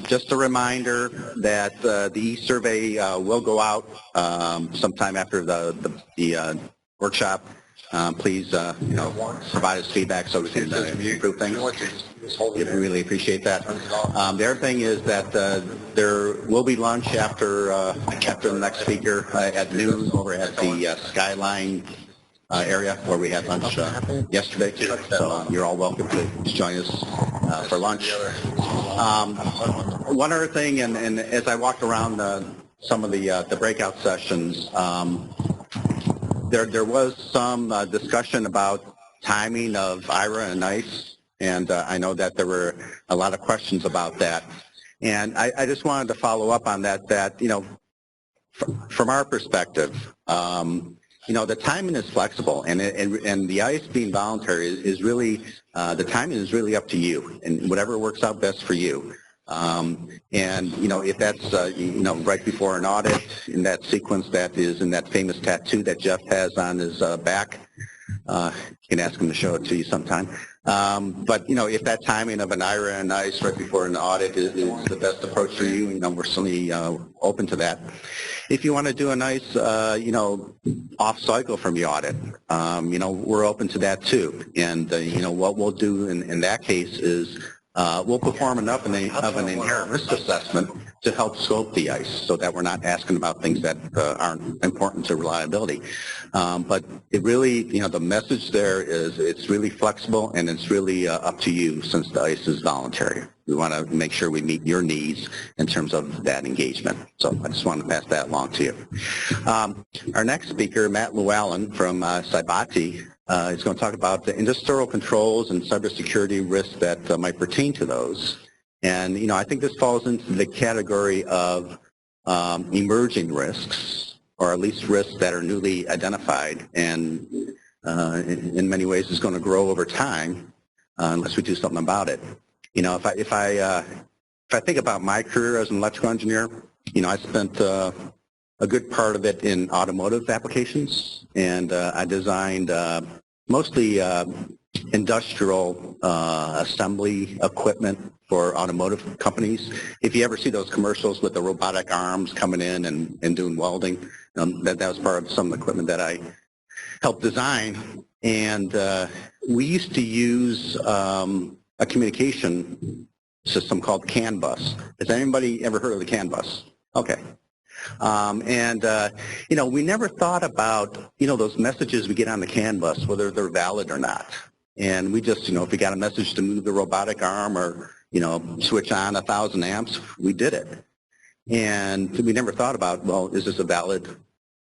Just a reminder that the e-survey will go out sometime after the workshop. Please, provide us feedback so we can improve things. We really appreciate that. The other thing is that there will be lunch after the next speaker at noon over at the Skyline area where we had lunch yesterday. So you're all welcome to join us for lunch. One other thing, and as I walked around some of the breakout sessions, there was some discussion about timing of IRA and ICE, and I know that there were a lot of questions about that. And I just wanted to follow up on that, from our perspective, the timing is flexible, and the ICE being voluntary is really, the timing is really up to you, and whatever works out best for you. If that's, right before an audit, in that sequence that is in that famous tattoo that Jeff has on his back, you can ask him to show it to you sometime. If that timing of an IRA and ICE right before an audit is the best approach for you, we're certainly open to that. If you want to do a nice, off cycle from the audit, we're open to that too. And, what we'll do in that case is we'll perform enough of an inherent risk assessment to help scope the ICE so that we're not asking about things that aren't important to reliability. But it really, the message there is it's really flexible and it's really up to you since the ICE is voluntary. We want to make sure we meet your needs in terms of that engagement. So I just wanted to pass that along to you. Our next speaker, Matt Llewellyn from Sibati, is going to talk about the industrial controls and cybersecurity risks that might pertain to those. And, I think this falls into the category of emerging risks, or at least risks that are newly identified, and in many ways is going to grow over time unless we do something about it. If I think about my career as an electrical engineer, I spent a good part of it in automotive applications, and I designed mostly industrial assembly equipment for automotive companies. If you ever see those commercials with the robotic arms coming in and doing welding, that was part of some of the equipment that I helped design. And we used to use a communication system called CAN bus. Has anybody ever heard of the CAN bus? Okay. We never thought about, those messages we get on the CAN bus, whether they're valid or not. And we just, if we got a message to move the robotic arm or, switch on 1,000 amps, we did it. And we never thought about, well, is this a valid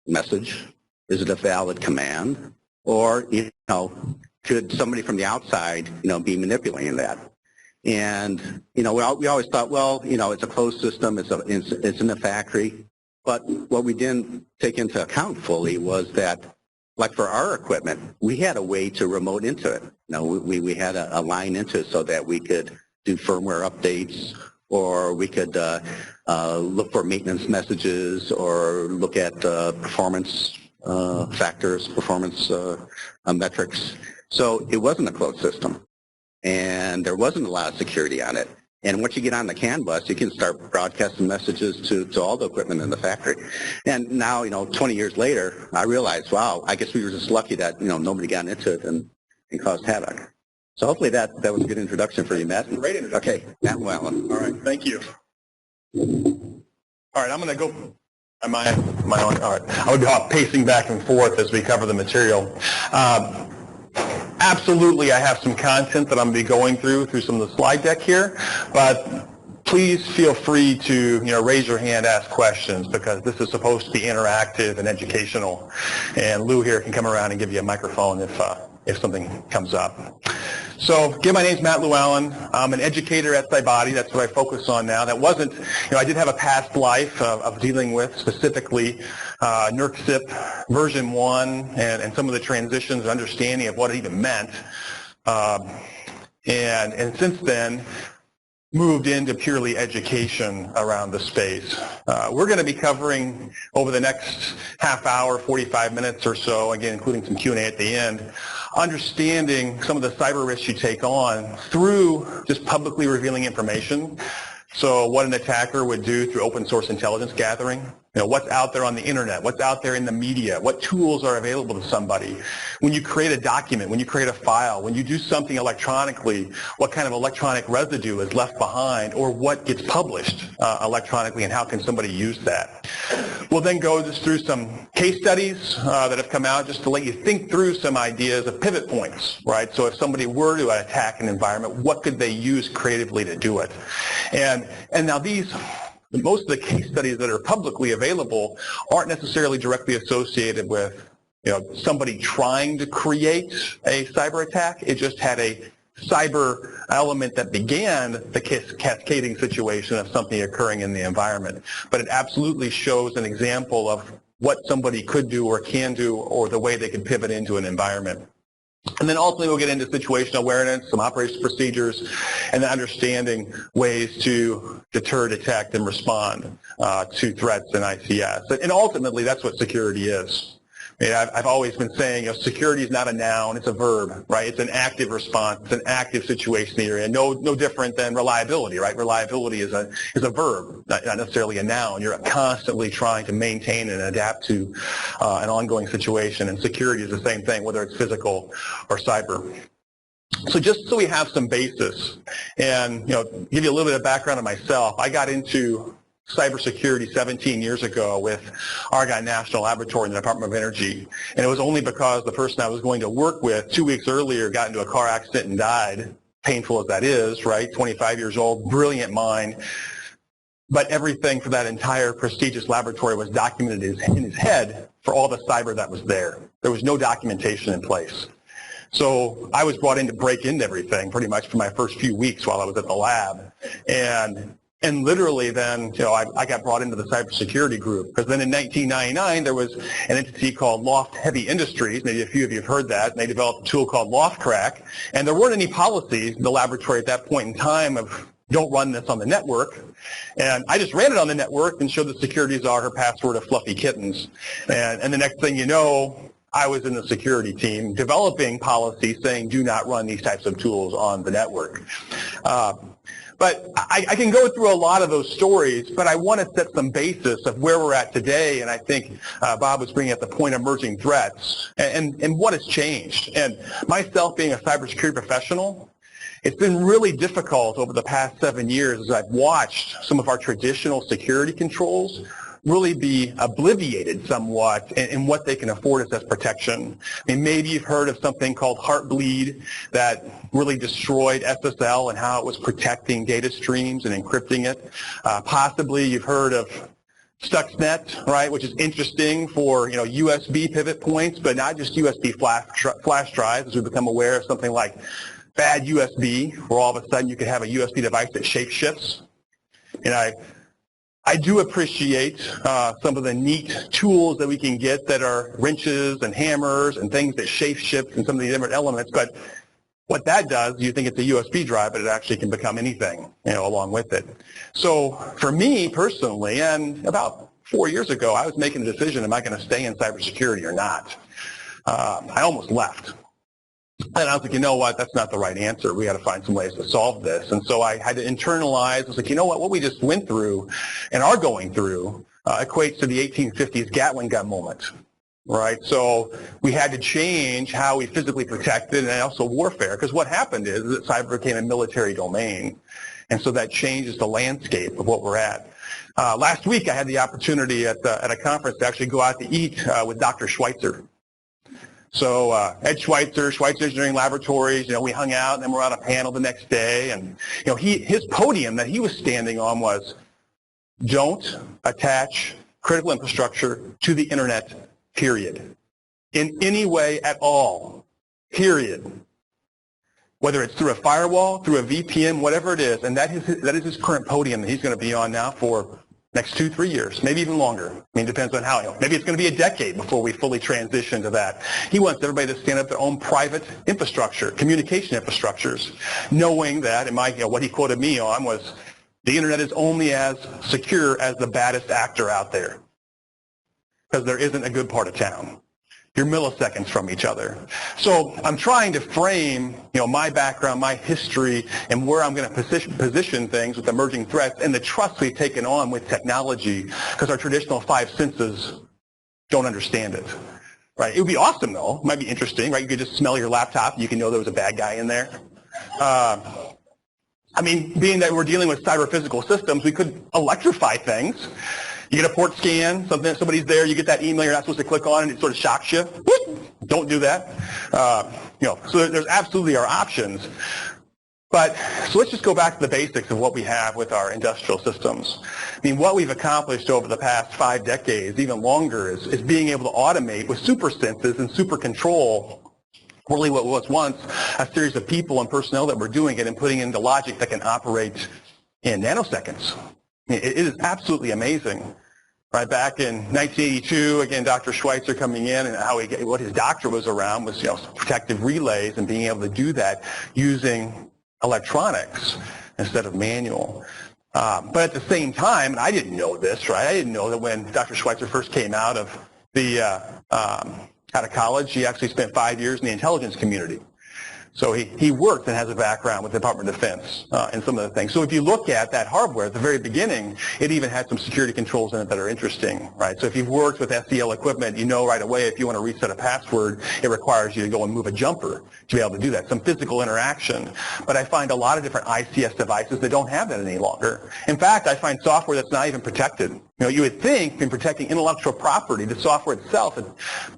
message? Is it a valid command? Or, could somebody from the outside, be manipulating that? And, we always thought, well, it's a closed system, it's in the factory. But what we didn't take into account fully was that, like for our equipment, we had a way to remote into it. We had a line into it so that we could do firmware updates, or we could look for maintenance messages, or look at performance factors, performance metrics. So it wasn't a closed system, and there wasn't a lot of security on it. And once you get on the CAN bus, you can start broadcasting messages to all the equipment in the factory. And now, 20 years later, I realized, wow, I guess we were just lucky that, nobody got into it and caused havoc. So hopefully that was a good introduction for you, Matt. Great introduction. Okay, Matt Llewellyn. All right, thank you. All right, I'm going to go. Am I on? All right. I would go pacing back and forth as we cover the material. Absolutely, I have some content that I'm going to be going through some of the slide deck here, but please feel free to raise your hand, ask questions, because this is supposed to be interactive and educational. And Lou here can come around and give you a microphone if something comes up. So again, my name's Matt Llewellyn. I'm an educator at Sibati. That's what I focus on now. That wasn't, I did have a past life of dealing with specifically NERC CIP version 1 and some of the transitions and understanding of what it even meant. And since then, moved into purely education around the space. We're going to be covering over the next half hour, 45 minutes or so, again, including some Q&A at the end, understanding some of the cyber risks you take on through just publicly revealing information. So what an attacker would do through open source intelligence gathering, what's out there on the internet, what's out there in the media, what tools are available to somebody. When you create a document, when you create a file, when you do something electronically, what kind of electronic residue is left behind, or what gets published electronically, and how can somebody use that. We'll then go just through some case studies that have come out just to let you think through some ideas of pivot points, right? So if somebody were to attack an environment, what could they use creatively to do it? And now most of the case studies that are publicly available aren't necessarily directly associated with somebody trying to create a cyber attack. It just had a cyber element that began the cascading situation of something occurring in the environment. But it absolutely shows an example of what somebody could do or can do, or the way they can pivot into an environment. And then ultimately we'll get into situational awareness, some operations procedures, and then understanding ways to deter, detect, and respond to threats in ICS. And ultimately that's what security is. I've always been saying, security is not a noun, it's a verb, right? It's an active response, it's an active situation that you're in. No different than reliability, right? Reliability is a verb, not necessarily a noun. You're constantly trying to maintain and adapt to an ongoing situation, and security is the same thing, whether it's physical or cyber. So just so we have some basis, and give you a little bit of background on myself, I got into cybersecurity 17 years ago with Argonne National Laboratory in the Department of Energy, and it was only because the person I was going to work with 2 weeks earlier got into a car accident and died, painful as that is, right? 25 years old, brilliant mind, but everything for that entire prestigious laboratory was documented in his head for all the cyber that was there. There was no documentation in place. So I was brought in to break into everything pretty much for my first few weeks while I was at the lab. And literally then, I got brought into the cybersecurity group, because then in 1999 there was an entity called Loft Heavy Industries. Maybe a few of you have heard that. And they developed a tool called LoftCrack, and there weren't any policies in the laboratory at that point in time of don't run this on the network. And I just ran it on the network and showed the security czar her password of fluffy kittens. And the next thing you know, I was in the security team developing policies saying do not run these types of tools on the network. But I can go through a lot of those stories, but I want to set some basis of where we're at today, and I think Bob was bringing up the point of emerging threats and what has changed. And myself being a cybersecurity professional, it's been really difficult over the past 7 years as I've watched some of our traditional security controls really be obliviated somewhat in what they can afford us as protection. I mean, maybe you've heard of something called Heartbleed that really destroyed SSL and how it was protecting data streams and encrypting it. Possibly you've heard of Stuxnet, right, which is interesting for, USB pivot points, but not just USB flash drives, as we become aware of something like bad USB, where all of a sudden you could have a USB device that shape-shifts. And I do appreciate some of the neat tools that we can get that are wrenches and hammers and things that shape-shift and some of the different elements, but what that does, you think it's a USB drive, but it actually can become anything, along with it. So for me personally, and about 4 years ago, I was making a decision, am I going to stay in cybersecurity or not? I almost left. And I was like, you know what, that's not the right answer. We got to find some ways to solve this. And so I had to internalize. I was like, you know what we just went through and are going through equates to the 1850s Gatling gun moment, right? So we had to change how we physically protected and also warfare, because what happened is that cyber became a military domain. And so that changes the landscape of what we're at. Last week I had the opportunity at a conference to actually go out to eat with Dr. Schweitzer. So Ed Schweitzer Engineering Laboratories, we hung out, and then we're on a panel the next day, and his podium that he was standing on was, don't attach critical infrastructure to the internet, period. In any way at all, period. Whether it's through a firewall, through a VPN, whatever it is, and that is his current podium that he's going to be on now for next 2-3 years, maybe even longer. I mean, it depends on how. Maybe it's going to be a decade before we fully transition to that. He wants everybody to stand up their own private infrastructure, communication infrastructures, knowing that, and what he quoted me on was, the internet is only as secure as the baddest actor out there, because there isn't a good part of town. You're milliseconds from each other. So I'm trying to frame, my background, my history, and where I'm going to position things with emerging threats and the trust we've taken on with technology, because our traditional five senses don't understand it. Right? It would be awesome, though. It might be interesting, right? You could just smell your laptop. You can know there was a bad guy in there. Being that we're dealing with cyber-physical systems, we could electrify things. You get a port scan, somebody's there, you get that email you're not supposed to click on, and it sort of shocks you. Don't do that. So there's absolutely our options. But so let's just go back to the basics of what we have with our industrial systems. What we've accomplished over the past 5 decades, even longer, is being able to automate with super senses and super control really what was once a series of people and personnel that were doing it and putting into logic that can operate in nanoseconds. It is absolutely amazing. Right back in 1982, again, Dr. Schweitzer coming in, and what his doctorate was around was protective relays and being able to do that using electronics instead of manual. But at the same time, and I didn't know this, right? I didn't know that when Dr. Schweitzer first came out of college, he actually spent 5 years in the intelligence community. So he worked and has a background with the Department of Defense and some of the things. So if you look at that hardware at the very beginning, it even had some security controls in it that are interesting, right? So if you've worked with SEL equipment, you know right away if you want to reset a password, it requires you to go and move a jumper to be able to do that, some physical interaction. But I find a lot of different ICS devices that don't have that any longer. In fact, I find software that's not even protected. You would think in protecting intellectual property, the software itself, and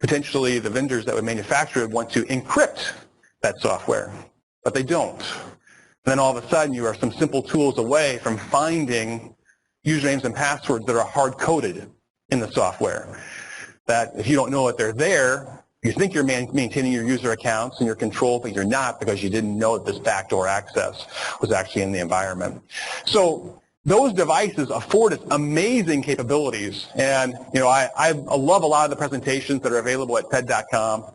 potentially the vendors that would manufacture it want to encrypt that software, but they don't. And then all of a sudden you are some simple tools away from finding usernames and passwords that are hard-coded in the software. That if you don't know that they're there, you think you're maintaining your user accounts and your control, but you're not because you didn't know that this backdoor access was actually in the environment. So those devices afford us amazing capabilities, and I love a lot of the presentations that are available at TED.com.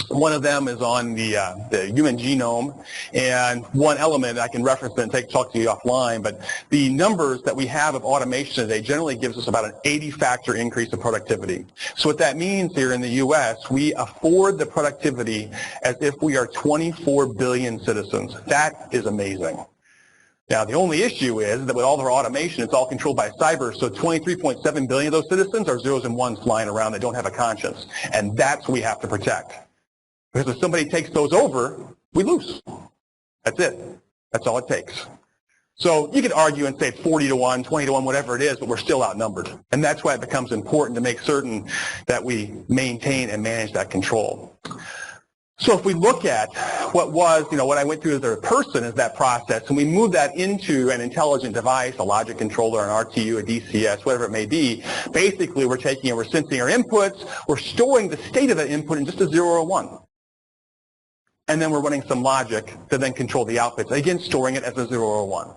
One of them is on the human genome, and one element I can reference and talk to you offline, but the numbers that we have of automation today generally gives us about an 80-factor increase of productivity. So what that means here in the U.S., we afford the productivity as if we are 24 billion citizens. That is amazing. Now, the only issue is that with all of our automation, it's all controlled by cyber, so 23.7 billion of those citizens are zeros and ones flying around that don't have a conscience, and that's what we have to protect. Because if somebody takes those over, we lose. That's it. That's all it takes. So you could argue and say 40 to 1, 20 to 1, whatever it is, but we're still outnumbered. And that's why it becomes important to make certain that we maintain and manage that control. So if we look at what was, what I went through as a person as that process, and we move that into an intelligent device, a logic controller, an RTU, a DCS, whatever it may be, basically we're taking and we're sensing our inputs, we're storing the state of that input in just a 0 or a 1. And then we're running some logic to then control the outputs, again storing it as a 0 or a 1.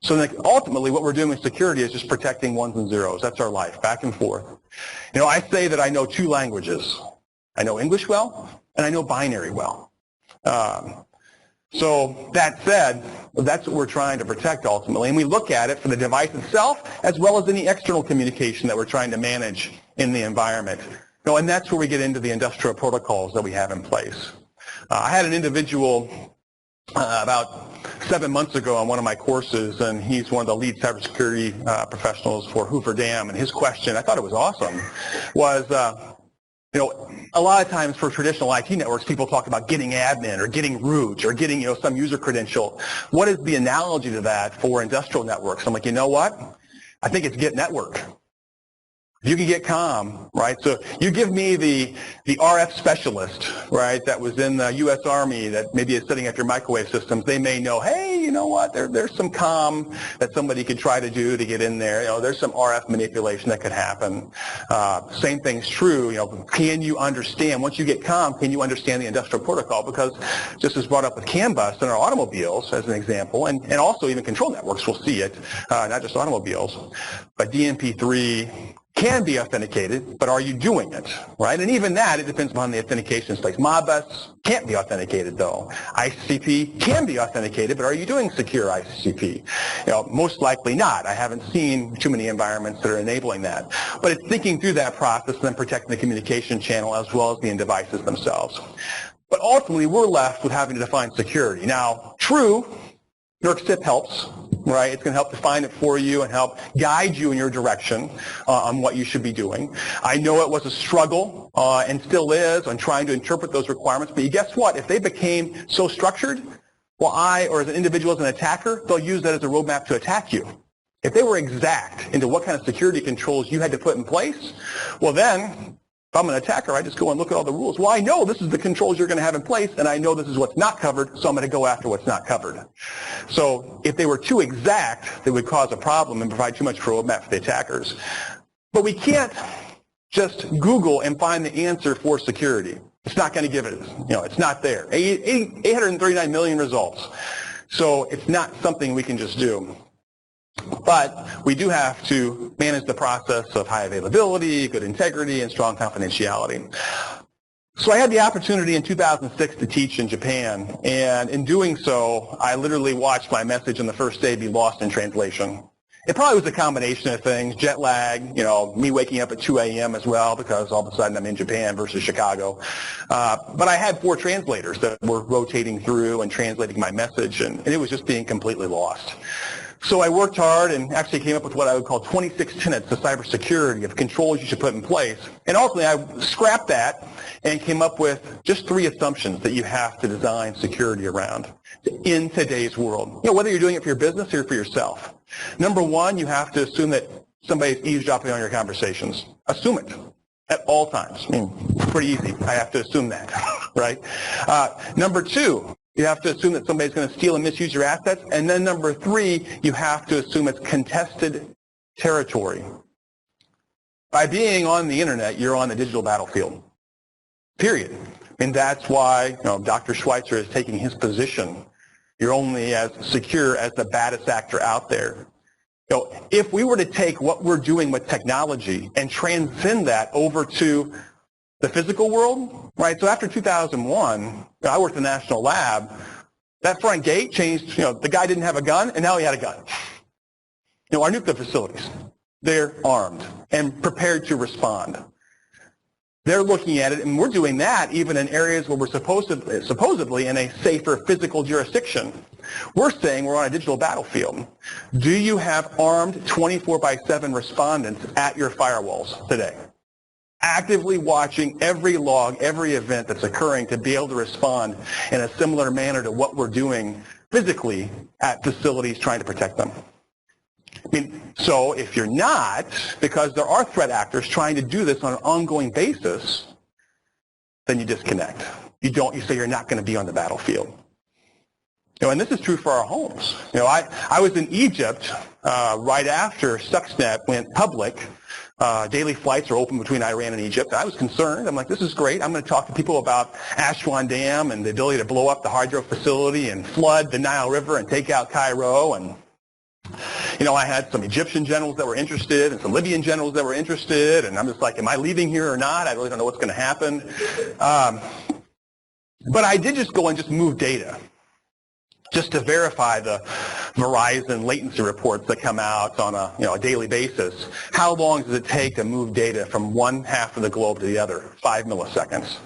So ultimately what we're doing with security is just protecting ones and zeros. That's our life, back and forth. I say that I know 2 languages. I know English well, and I know binary well. So that said, that's what we're trying to protect ultimately. And we look at it for the device itself as well as any external communication that we're trying to manage in the environment. And that's where we get into the industrial protocols that we have in place. I had an individual about 7 months ago on one of my courses, and he's one of the lead cybersecurity professionals for Hoover Dam, and his question, I thought it was awesome, was, a lot of times for traditional IT networks, people talk about getting admin or getting root or getting, some user credential. What is the analogy to that for industrial networks? I'm like, you know what? I think it's get network. You can get COM, right? So you give me the RF specialist, right, that was in the U.S. Army that maybe is sitting at your microwave systems. They may know, hey, you know what, there's some COM that somebody could try to do to get in there. There's some RF manipulation that could happen. Same thing's true. Can you understand, once you get COM, can you understand the industrial protocol? Because just as brought up with CAN bus in our automobiles, as an example, and also even control networks will see it, not just automobiles, but DNP3, can be authenticated, but are you doing it, right? And even that, it depends upon the authentication space. Modbus can't be authenticated, though. ICCP can be authenticated, but are you doing secure ICCP? Most likely not. I haven't seen too many environments that are enabling that. But it's thinking through that process and then protecting the communication channel as well as the end devices themselves. But ultimately, we're left with having to define security. Now, true, NERC-CIP helps, right? It's going to help define it for you and help guide you in your direction on what you should be doing. I know it was a struggle and still is on trying to interpret those requirements, but guess what? If they became so structured, well, or as an individual, as an attacker, they'll use that as a roadmap to attack you. If they were exact into what kind of security controls you had to put in place, well then, if I'm an attacker, I just go and look at all the rules. Well, I know this is the controls you're going to have in place, and I know this is what's not covered, so I'm going to go after what's not covered. So if they were too exact, they would cause a problem and provide too much for a roadmap for the attackers. But we can't just Google and find the answer for security. It's not going to give it, it's not there. 839 million results. So it's not something we can just do. But we do have to manage the process of high availability, good integrity, and strong confidentiality. So I had the opportunity in 2006 to teach in Japan, and in doing so, I literally watched my message on the first day be lost in translation. It probably was a combination of things, jet lag, me waking up at 2 a.m. as well because all of a sudden I'm in Japan versus Chicago. But I had 4 translators that were rotating through and translating my message, and it was just being completely lost. So I worked hard and actually came up with what I would call 26 tenets of cybersecurity, of controls you should put in place. And ultimately, I scrapped that and came up with just 3 assumptions that you have to design security around in today's world. Whether you're doing it for your business or for yourself. Number 1, you have to assume that somebody's eavesdropping on your conversations. Assume it at all times. Pretty easy. I have to assume that, right? Number 2, you have to assume that somebody's going to steal and misuse your assets. And then number 3, you have to assume it's contested territory. By being on the internet, you're on the digital battlefield, period. And that's why Dr. Schweitzer is taking his position. You're only as secure as the baddest actor out there. If we were to take what we're doing with technology and transcend that over to the physical world, right? So after 2001, I worked in the National Lab. That front gate changed. The guy didn't have a gun, and now he had a gun. Our nuclear facilities, they're armed and prepared to respond. They're looking at it, and we're doing that even in areas where we're supposedly in a safer physical jurisdiction. We're saying we're on a digital battlefield. Do you have armed 24/7 respondents at your firewalls today? Actively watching every log, every event that's occurring to be able to respond in a similar manner to what we're doing physically at facilities trying to protect them. So if you're not, because there are threat actors trying to do this on an ongoing basis, then you disconnect. You say you're not going to be on the battlefield. And this is true for our homes. I was in Egypt right after Stuxnet went public. Daily flights are open between Iran and Egypt. I was concerned. I'm like, this is great. I'm going to talk to people about Aswan Dam and the ability to blow up the hydro facility and flood the Nile River and take out Cairo. And, I had some Egyptian generals that were interested and some Libyan generals that were interested. And I'm just like, am I leaving here or not? I really don't know what's going to happen. But I did just go and just move data, just to verify the Verizon latency reports that come out on a daily basis. How long does it take to move data from one half of the globe to the other? 5 milliseconds.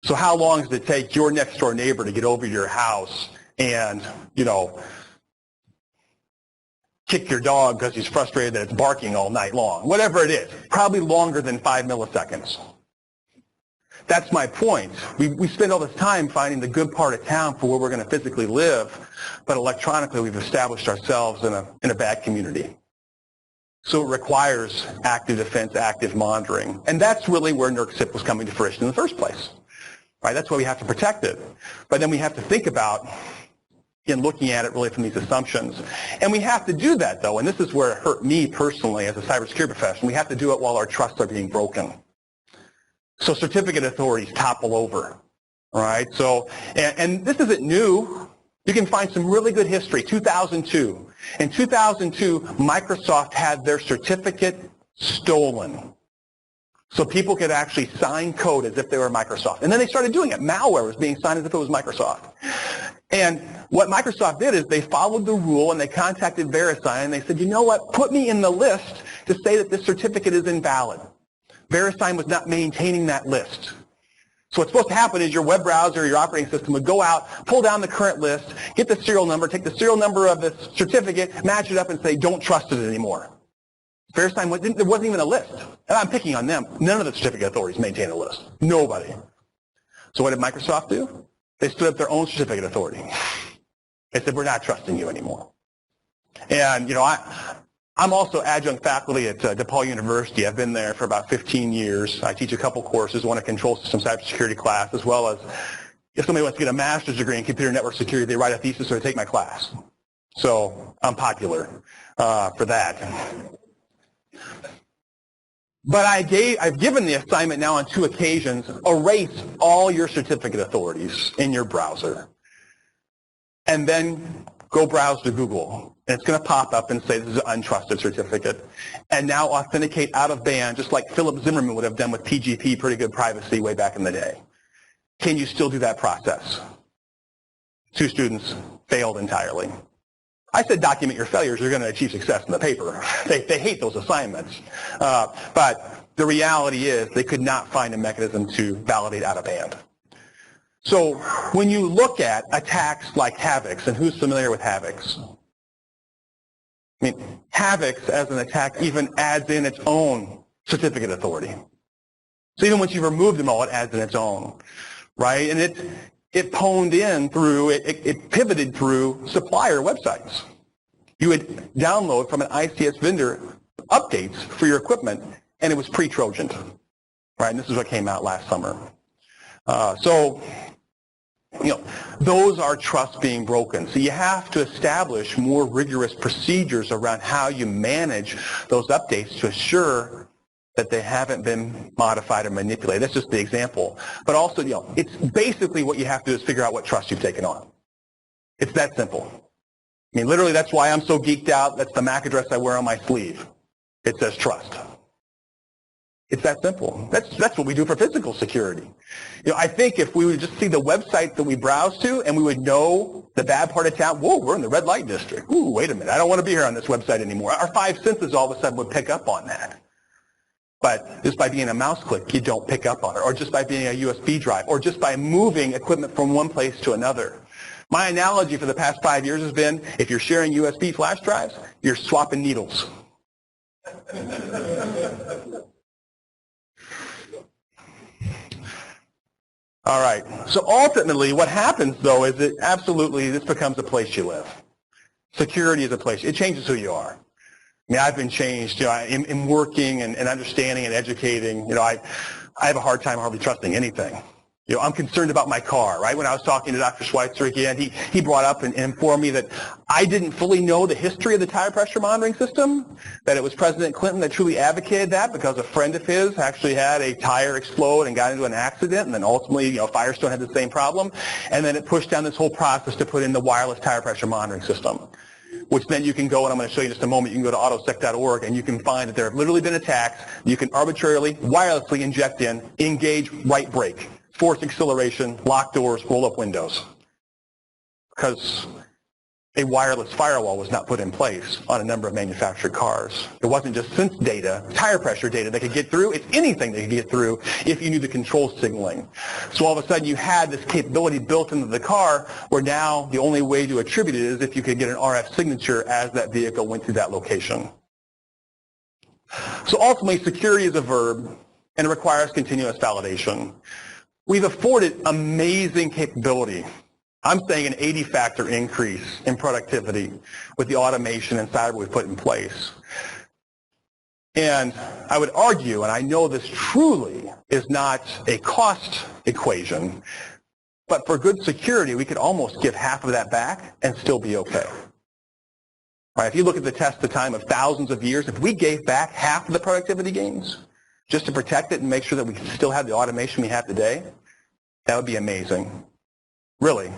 So how long does it take your next door neighbor to get over to your house and, kick your dog because he's frustrated that it's barking all night long? Whatever it is, probably longer than 5 milliseconds. That's my point. We spend all this time finding the good part of town for where we're going to physically live, but electronically we've established ourselves in a bad community. So it requires active defense, active monitoring. And that's really where NERC-CIP was coming to fruition in the first place. Right? That's why we have to protect it. But then we have to think about looking at it really from these assumptions. And we have to do that, though, and this is where it hurt me personally as a cybersecurity professional. We have to do it while our trusts are being broken. So certificate authorities topple over, all right? So, and this isn't new. You can find some really good history. 2002. In 2002, Microsoft had their certificate stolen. So people could actually sign code as if they were Microsoft. And then they started doing it. Malware was being signed as if it was Microsoft. And what Microsoft did is they followed the rule and they contacted VeriSign and they said, you know what, put me in the list to say that this certificate is invalid. VeriSign was not maintaining that list. So what's supposed to happen is your web browser or your operating system would go out, pull down the current list, get the serial number, take the serial number of the certificate, match it up and say, don't trust it anymore. VeriSign, there wasn't even a list. And I'm picking on them. None of the certificate authorities maintain a list. Nobody. So what did Microsoft do? They stood up their own certificate authority. They said, we're not trusting you anymore. And, I'm also adjunct faculty at DePaul University. I've been there for about 15 years. I teach a couple courses, one a control system cybersecurity class, as well as if somebody wants to get a master's degree in computer network security, they write a thesis or they take my class. So I'm popular for that. But I've given the assignment now on 2 occasions, erase all your certificate authorities in your browser. And then go browse to Google. And it's going to pop up and say this is an untrusted certificate. And now authenticate out of band, just like Philip Zimmerman would have done with PGP, Pretty Good Privacy, way back in the day. Can you still do that process? 2 students failed entirely. I said document your failures, you're going to achieve success in the paper. They hate those assignments. But the reality is they could not find a mechanism to validate out of band. So when you look at attacks like Havix, and who's familiar with Havix? I mean, Havix as an attack even adds in its own certificate authority. So even once you've removed them all, it adds in its own, right? And it pwned in through, it pivoted through supplier websites. You would download from an ICS vendor updates for your equipment, and it was pre-Trojaned, right? And this is what came out last summer. Those are trusts being broken. So you have to establish more rigorous procedures around how you manage those updates to assure that they haven't been modified or manipulated. That's just the example. But also, it's basically what you have to do is figure out what trust you've taken on. It's that simple. I mean, literally, that's why I'm so geeked out. That's the MAC address I wear on my sleeve. It says trust. It's that simple. That's what we do for physical security. I think if we would just see the website that we browse to and we would know the bad part of town, whoa, we're in the red light district. Ooh, wait a minute, I don't want to be here on this website anymore. Our 5 senses all of a sudden would pick up on that. But just by being a mouse click, you don't pick up on it, or just by being a USB drive, or just by moving equipment from one place to another. My analogy for the past 5 years has been, if you're sharing USB flash drives, you're swapping needles. All right, so ultimately what happens though is that absolutely this becomes a place you live. Security is a place, it changes who you are. I mean, I've been changed, in working and understanding and educating, I have a hard time hardly trusting anything. I'm concerned about my car, right? When I was talking to Dr. Schweitzer again, he brought up and informed me that I didn't fully know the history of the tire pressure monitoring system, that it was President Clinton that truly advocated that because a friend of his actually had a tire explode and got into an accident, and then ultimately, Firestone had the same problem, and then it pushed down this whole process to put in the wireless tire pressure monitoring system, which meant you can go, and I'm going to show you in just a moment, you can go to autosec.org and you can find that there have literally been attacks. You can arbitrarily, wirelessly inject in, engage, right brake, force acceleration, lock doors, roll up windows, because a wireless firewall was not put in place on a number of manufactured cars. It wasn't just sense data, tire pressure data that could get through. It's anything that could get through if you knew the control signaling. So all of a sudden you had this capability built into the car where now the only way to attribute it is if you could get an RF signature as that vehicle went through that location. So ultimately, security is a verb and it requires continuous validation. We've afforded amazing capability. I'm saying an 80-factor increase in productivity with the automation and cyber we've put in place. And I would argue, and I know this truly is not a cost equation, but for good security, we could almost give half of that back and still be okay. Right, if you look at the test of time of thousands of years, if we gave back half of the productivity gains just to protect it and make sure that we still have the automation we have today, that would be amazing. Really.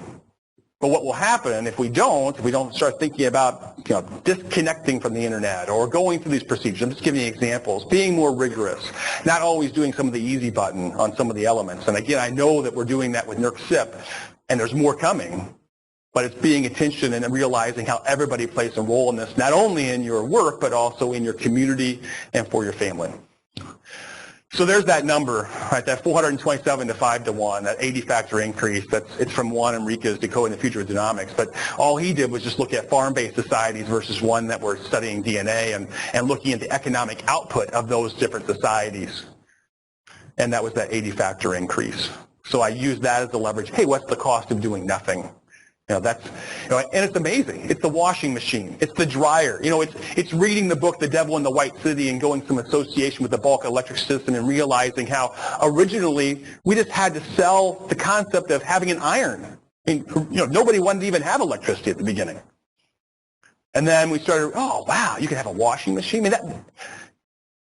But what will happen if we don't start thinking about, disconnecting from the internet or going through these procedures? I'm just giving you examples. Being more rigorous, not always doing some of the easy button on some of the elements. And again, I know that we're doing that with NERC SIP, and there's more coming. But it's paying attention and realizing how everybody plays a role in this, not only in your work, but also in your community and for your family. So there's that number, right? That 427 to 5 to 1, that 80 factor increase. It's from Juan Enriquez, Decoding the Future of Genomics. But all he did was just look at farm-based societies versus one that were studying DNA and looking at the economic output of those different societies. And that was that 80 factor increase. So I used that as a leverage. Hey, what's the cost of doing nothing? And it's amazing. It's the washing machine. It's the dryer. It's reading the book, The Devil in the White City, and going some association with the bulk electric system and realizing how originally we just had to sell the concept of having an iron. Nobody wanted to even have electricity at the beginning. And then we started, oh, wow, you can have a washing machine.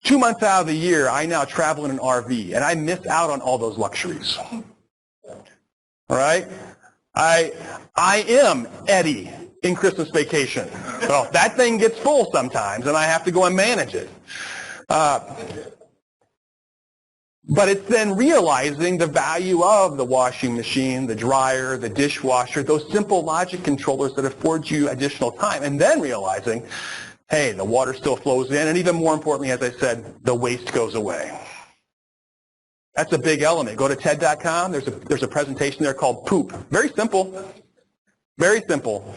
2 months out of the year, I now travel in an RV, and I miss out on all those luxuries. All right? I am Eddie in Christmas Vacation. Well, that thing gets full sometimes, and I have to go and manage it. But it's then realizing the value of the washing machine, the dryer, the dishwasher, those simple logic controllers that afford you additional time, and then realizing, hey, the water still flows in, and even more importantly, as I said, the waste goes away. That's a big element. Go to TED.com. There's a presentation there called Poop. Very simple. Very simple.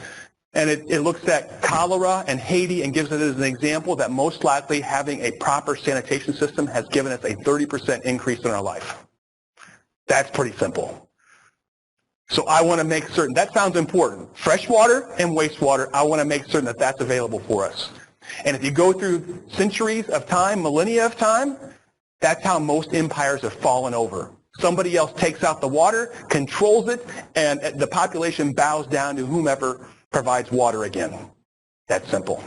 And it looks at cholera and Haiti and gives it as an example that most likely having a proper sanitation system has given us a 30% increase in our life. That's pretty simple. So I want to make certain. That sounds important. Fresh water and wastewater, I want to make certain that that's available for us. And if you go through centuries of time, millennia of time, that's how most empires have fallen over. Somebody else takes out the water, controls it, and the population bows down to whomever provides water again. That's simple.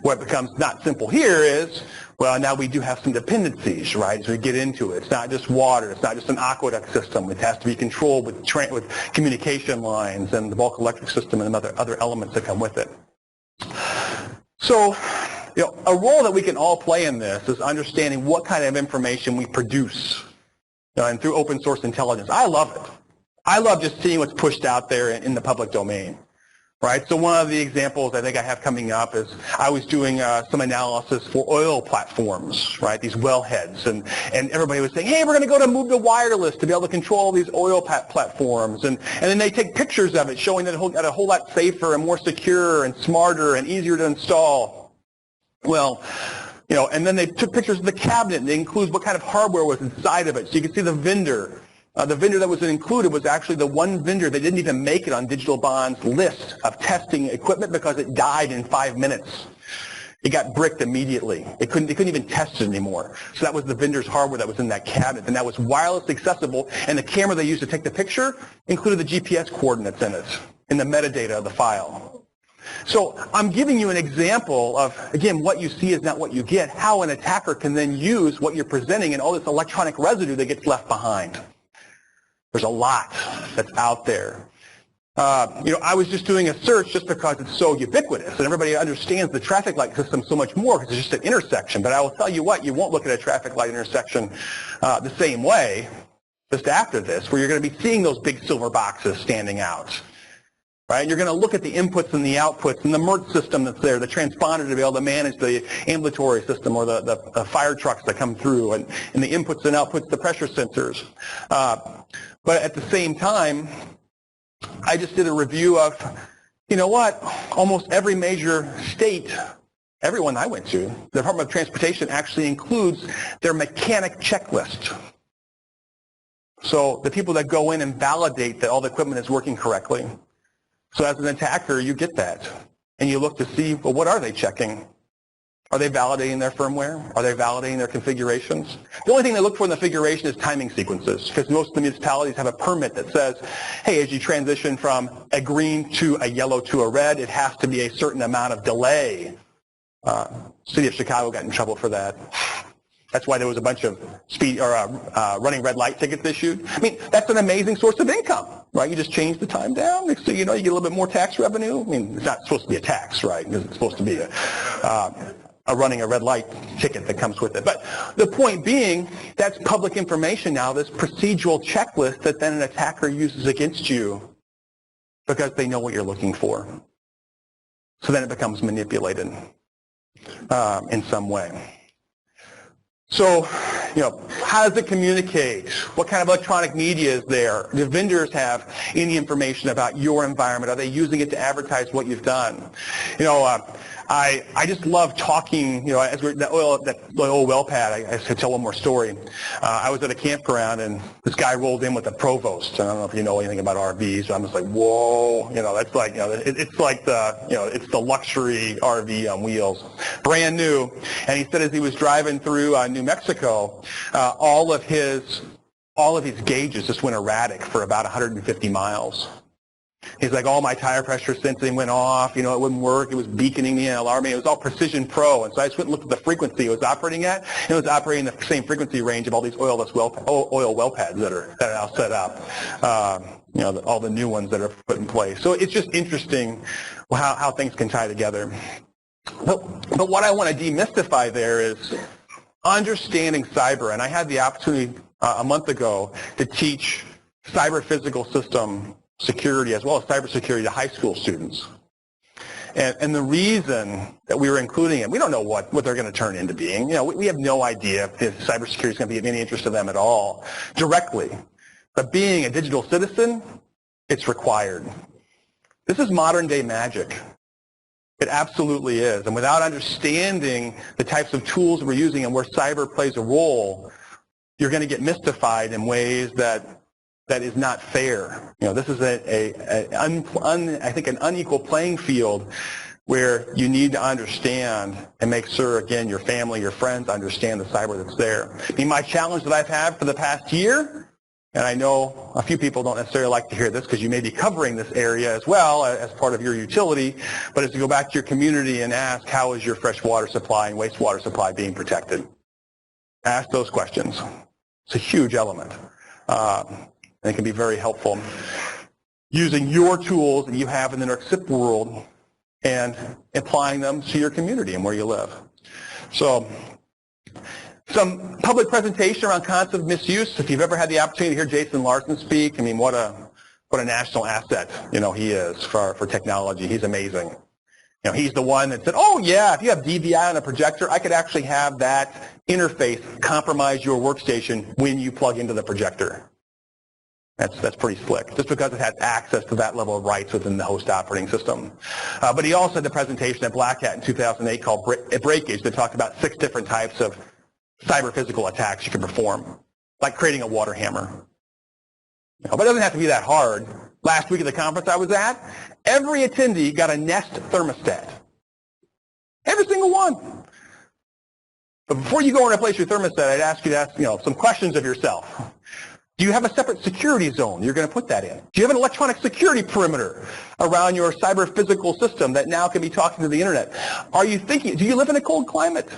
What becomes not simple here is, well, now we do have some dependencies, right, as we get into it. It's not just water. It's not just an aqueduct system. It has to be controlled with communication lines and the bulk electric system and other elements that come with it. So, a role that we can all play in this is understanding what kind of information we produce and through open source intelligence. I love it. I love just seeing what's pushed out there in the public domain. Right? So one of the examples I think I have coming up is I was doing some analysis for oil platforms, right? These wellheads, and everybody was saying, hey, we're going to move to wireless to be able to control these oil platforms, and then they take pictures of it showing that it's a whole lot safer and more secure and smarter and easier to install. Well, and then they took pictures of the cabinet, and they include what kind of hardware was inside of it, so you can see the vendor. The vendor that was included was actually the one vendor that didn't even make it on Digital Bond's list of testing equipment because it died in 5 minutes. It got bricked immediately. They couldn't even test it anymore. So that was the vendor's hardware that was in that cabinet, and that was wireless accessible, and the camera they used to take the picture included the GPS coordinates in it, in the metadata of the file. So I'm giving you an example of, again, what you see is not what you get, how an attacker can then use what you're presenting and all this electronic residue that gets left behind. There's a lot that's out there. I was just doing a search just because it's so ubiquitous and everybody understands the traffic light system so much more because it's just an intersection. But I will tell you what, you won't look at a traffic light intersection the same way just after this, where you're going to be seeing those big silver boxes standing out. Right? You're going to look at the inputs and the outputs and the MERT system that's there, the transponder to be able to manage the ambulatory system or the fire trucks that come through, and the inputs and outputs, the pressure sensors. But at the same time, I just did a review of, almost every major state, everyone I went to, the Department of Transportation actually includes their mechanic checklist. So the people that go in and validate that all the equipment is working correctly. So as an attacker, you get that. And you look to see, well, what are they checking? Are they validating their firmware? Are they validating their configurations? The only thing they look for in the configuration is timing sequences, because most of the municipalities have a permit that says, hey, as you transition from a green to a yellow to a red, it has to be a certain amount of delay. City of Chicago got in trouble for that. That's why there was a bunch of speed or running red light tickets issued. I mean, that's an amazing source of income, right? You just change the time down. Next thing you know, you get a little bit more tax revenue. I mean, it's not supposed to be a tax, right? It's supposed to be a running a red light ticket that comes with it. But the point being, that's public information now, this procedural checklist that then an attacker uses against you because they know what you're looking for. So then it becomes manipulated in some way. So, how does it communicate? What kind of electronic media is there? Do vendors have any information about your environment? Are they using it to advertise what you've done? I just love talking, as we're, that oil well pad, I could tell one more story. I was at a campground and this guy rolled in with a Provost. I don't know if you know anything about RVs, but I'm just like, whoa, that's like, it's like it's the luxury RV on wheels. Brand new. And he said as he was driving through New Mexico, all of his gauges just went erratic for about 150 miles. He's like, all my tire pressure sensing went off, it wouldn't work, it was beaconing me and alarming, it was all Precision Pro, and so I just went and looked at the frequency it was operating at, and it was operating the same frequency range of all these oil well pads that are now set up, all the new ones that are put in place. So it's just interesting how things can tie together. But what I want to demystify there is understanding cyber, and I had the opportunity a month ago to teach cyber physical system security as well as cybersecurity to high school students. And the reason that we were including it, we don't know what they're going to turn into being. We have no idea if cybersecurity is going to be of any interest to them at all directly. But being a digital citizen, it's required. This is modern day magic. It absolutely is. And without understanding the types of tools we're using and where cyber plays a role, you're going to get mystified in ways that is not fair. This is I think an unequal playing field where you need to understand and make sure, again, your family, your friends understand the cyber that's there. I mean, my challenge that I've had for the past year, and I know a few people don't necessarily like to hear this because you may be covering this area as well as part of your utility, but is to go back to your community and ask, how is your fresh water supply and wastewater supply being protected? Ask those questions. It's a huge element. And it can be very helpful using your tools that you have in the NERC CIP world and applying them to your community and where you live. So some public presentation around concept of misuse. If you've ever had the opportunity to hear Jason Larson speak, I mean, what a national asset, he is for technology. He's amazing. He's the one that said, oh yeah, if you have DVI on a projector, I could actually have that interface compromise your workstation when you plug into the projector. That's pretty slick, just because it has access to that level of rights within the host operating system. But he also had the presentation at Black Hat in 2008 called Breakage that talked about 6 different types of cyber physical attacks you can perform, like creating a water hammer. But it doesn't have to be that hard. Last week at the conference I was at, every attendee got a Nest thermostat. Every single one. But before you go and replace your thermostat, I'd ask you to ask some questions of yourself. Do you have a separate security zone you're going to put that in? Do you have an electronic security perimeter around your cyber physical system that now can be talking to the internet? Are you thinking, do you live in a cold climate?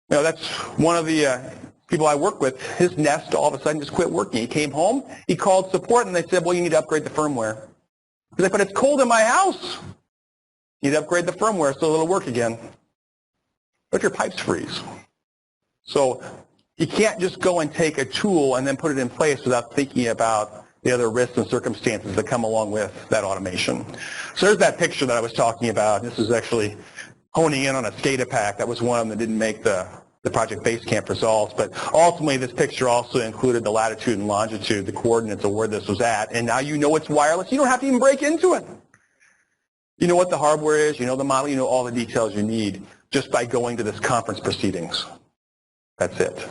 That's one of the people I work with. His Nest all of a sudden just quit working. He came home, he called support, and they said, well, you need to upgrade the firmware. He's like, but it's cold in my house. You need to upgrade the firmware so it'll work again. But your pipes freeze. So you can't just go and take a tool and then put it in place without thinking about the other risks and circumstances that come along with that automation. So there's that picture that I was talking about. This is actually honing in on a SCADA pack. That was one of them that didn't make the Project Basecamp results. But ultimately, this picture also included the latitude and longitude, the coordinates of where this was at. And now you know it's wireless. You don't have to even break into it. You know what the hardware is. You know the model. You know all the details you need just by going to this conference proceedings. That's it.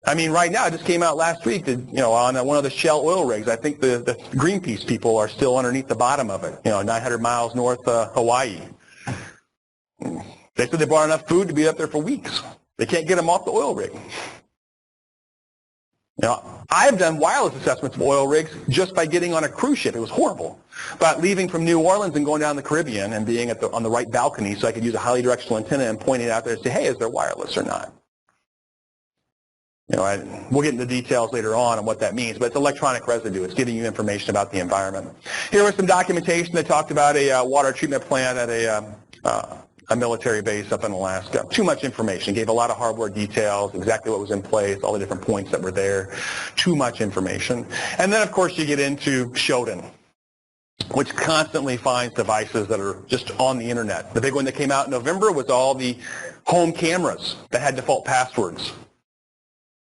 I mean, right now, it just came out last week that, on one of the Shell oil rigs, I think the Greenpeace people are still underneath the bottom of it, 900 miles north of Hawaii. They said they brought enough food to be up there for weeks. They can't get them off the oil rig. You know, I've done wireless assessments of oil rigs just by getting on a cruise ship. It was horrible. But leaving from New Orleans and going down the Caribbean and being on the right balcony so I could use a highly directional antenna and point it out there and say, hey, is there wireless or not? You know, we'll get into details later on what that means, but it's electronic residue. It's giving you information about the environment. Here was some documentation that talked about a water treatment plant at a military base up in Alaska. Too much information. Gave a lot of hardware details, exactly what was in place, all the different points that were there. Too much information. And then, of course, you get into Shodan, which constantly finds devices that are just on the internet. The big one that came out in November was all the home cameras that had default passwords,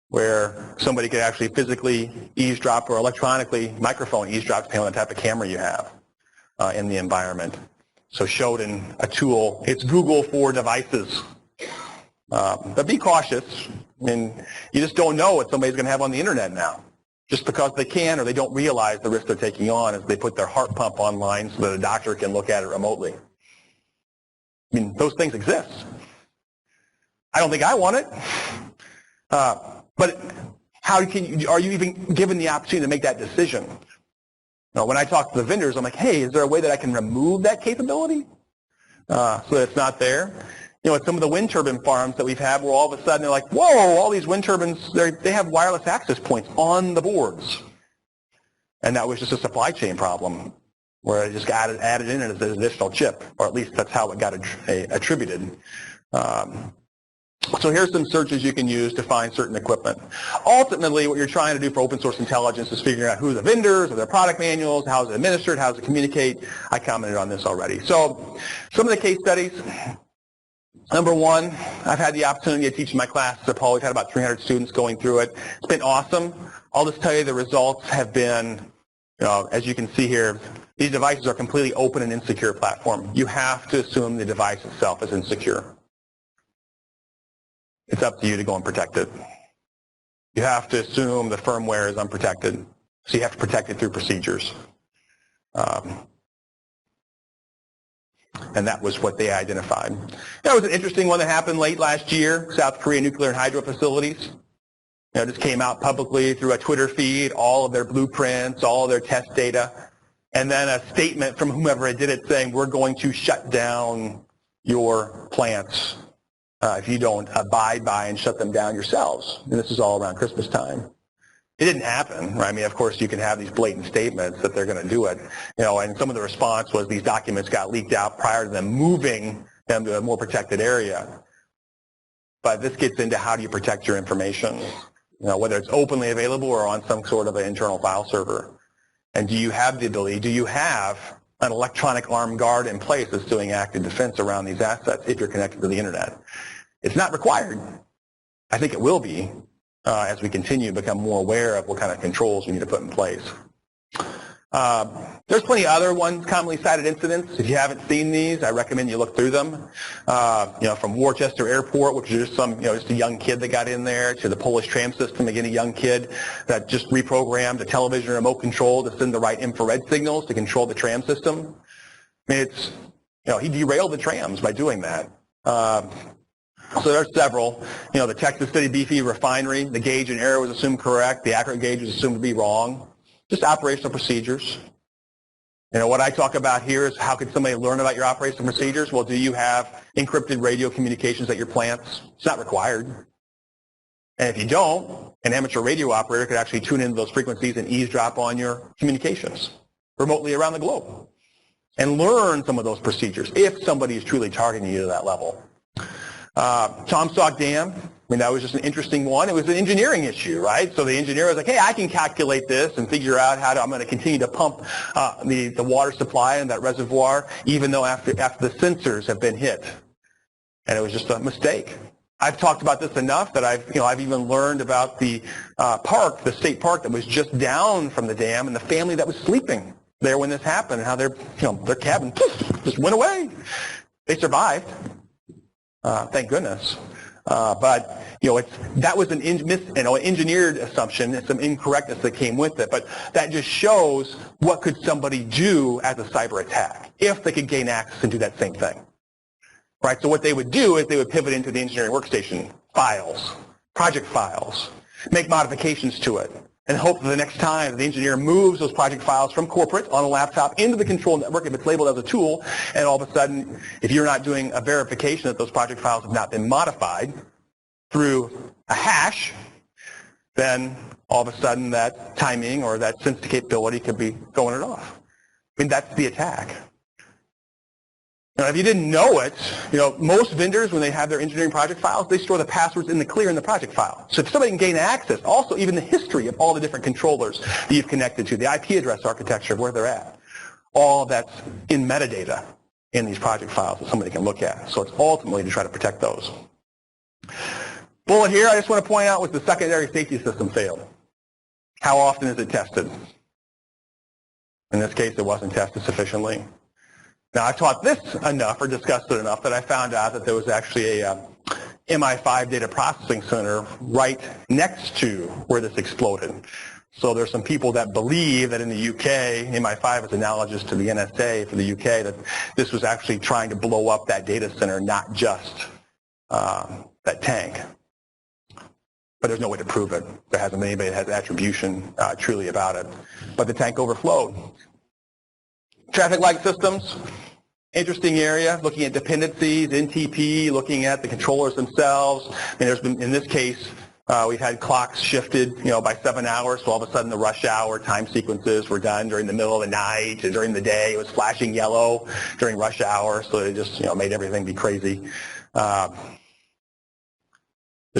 where somebody could actually physically eavesdrop or electronically microphone eavesdrop depending on the type of camera you have in the environment. So Shodan, a tool, it's Google for devices. But be cautious. I mean, you just don't know what somebody's going to have on the internet now. Just because they can or they don't realize the risk they're taking on as they put their heart pump online so that a doctor can look at it remotely. I mean, those things exist. I don't think I want it. But how are you even given the opportunity to make that decision? Now, when I talk to the vendors, I'm like, hey, is there a way that I can remove that capability so that it's not there? You know, at some of the wind turbine farms that we've had where all of a sudden they're like, whoa, all these wind turbines, they have wireless access points on the boards. And that was just a supply chain problem where it just got added in as an additional chip, or at least that's how it got attributed. So here's some searches you can use to find certain equipment. Ultimately, what you're trying to do for open source intelligence is figuring out who the vendors, or their product manuals, how is it administered, how does it communicate. I commented on this already. So some of the case studies. Number one, I've had the opportunity to teach my class at DePaul. We've had about 300 students going through it. It's been awesome. I'll just tell you the results have been, you know, as you can see here, these devices are completely open and insecure platform. You have to assume the device itself is insecure. It's up to you to go and protect it. You have to assume the firmware is unprotected, so you have to protect it through procedures. And that was what they identified. That was an interesting one that happened late last year, South Korea nuclear and hydro facilities. You know, this came out publicly through a Twitter feed, all of their blueprints, all of their test data, and then a statement from whomever did it saying, we're going to shut down your plants if you don't abide by and shut them down yourselves. And this is all around Christmas time. It didn't happen, right? I mean, of course, you can have these blatant statements that they're going to do it, you know, and some of the response was these documents got leaked out prior to them moving them to a more protected area. But this gets into how do you protect your information, you know, whether it's openly available or on some sort of an internal file server. And do you have the ability, do you have an electronic armed guard in place that's doing active defense around these assets if you're connected to the internet? It's not required. I think it will be as we continue to become more aware of what kind of controls we need to put in place. There's plenty of other ones, commonly cited incidents. If you haven't seen these, I recommend you look through them. You know, from Worcester Airport, which is just just a young kid that got in there, to the Polish tram system, again, a young kid that just reprogrammed a television remote control to send the right infrared signals to control the tram system. I mean, it's, you know, he derailed the trams by doing that. So there's several. You know, the Texas City Beefy refinery, the gauge and error was assumed correct. The accurate gauge was assumed to be wrong. Just operational procedures. You know, what I talk about here is how could somebody learn about your operational procedures? Well, do you have encrypted radio communications at your plants? It's not required. And if you don't, an amateur radio operator could actually tune into those frequencies and eavesdrop on your communications remotely around the globe and learn some of those procedures if somebody is truly targeting you to that level. Comstock Dam, I mean, that was just an interesting one. It was an engineering issue, right? So the engineer was like, hey, I can calculate this and figure out how I'm going to continue to pump the water supply in that reservoir, even though after the sensors have been hit. And it was just a mistake. I've talked about this enough that I've even learned about the park, the state park that was just down from the dam, and the family that was sleeping there when this happened, and how their cabin just went away. They survived. Thank goodness. But that was an engineered assumption and some incorrectness that came with it. But that just shows what could somebody do as a cyber attack if they could gain access and do that same thing. Right? So what they would do is they would pivot into the engineering workstation files, project files, make modifications to it, and hope that the next time the engineer moves those project files from corporate on a laptop into the control network, if it's labeled as a tool, and all of a sudden, if you're not doing a verification that those project files have not been modified through a hash, then all of a sudden that timing or that sensitive capability could be going it off. I mean, that's the attack. Now, if you didn't know it, most vendors, when they have their engineering project files, they store the passwords in the clear in the project file. So if somebody can gain access, also even the history of all the different controllers that you've connected to, the IP address architecture of where they're at, all that's in metadata in these project files that somebody can look at. So it's ultimately to try to protect those. Bullet here, I just want to point out was the secondary safety system failed. How often is it tested? In this case, it wasn't tested sufficiently. Now, I taught this enough or discussed it enough that I found out that there was actually a MI5 data processing center right next to where this exploded. So there's some people that believe that in the UK, MI5 is analogous to the NSA for the UK, that this was actually trying to blow up that data center, not just that tank. But there's no way to prove it. There hasn't been anybody that has attribution truly about it. But the tank overflowed. Traffic light systems, interesting area, looking at dependencies, NTP, looking at the controllers themselves. And there's been, in this case, we've had clocks shifted, by 7 hours, so all of a sudden the rush hour time sequences were done during the middle of the night, and during the day it was flashing yellow during rush hour, so it just, made everything be crazy. The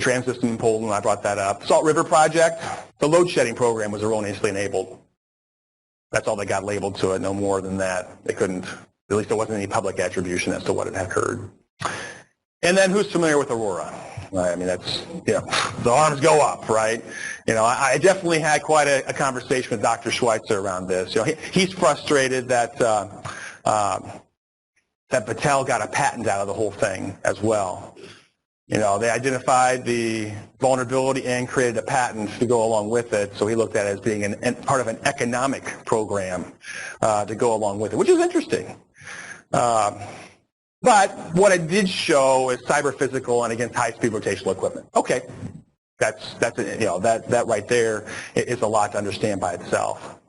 tram system in Poland, I brought that up. Salt River Project, the load shedding program was erroneously enabled. That's all they got labeled to it, no more than that. They couldn't, at least there wasn't any public attribution as to what had occurred. And then who's familiar with Aurora? Right? I mean, that's, the alarms go up, right? I definitely had quite a conversation with Dr. Schweitzer around this. He's frustrated that that Battelle got a patent out of the whole thing as well. They identified the vulnerability and created a patent to go along with it, so he looked at it as being part of an economic program to go along with it, which is interesting. But what it did show is cyber-physical and against high-speed rotational equipment. Okay, that right there is a lot to understand by itself.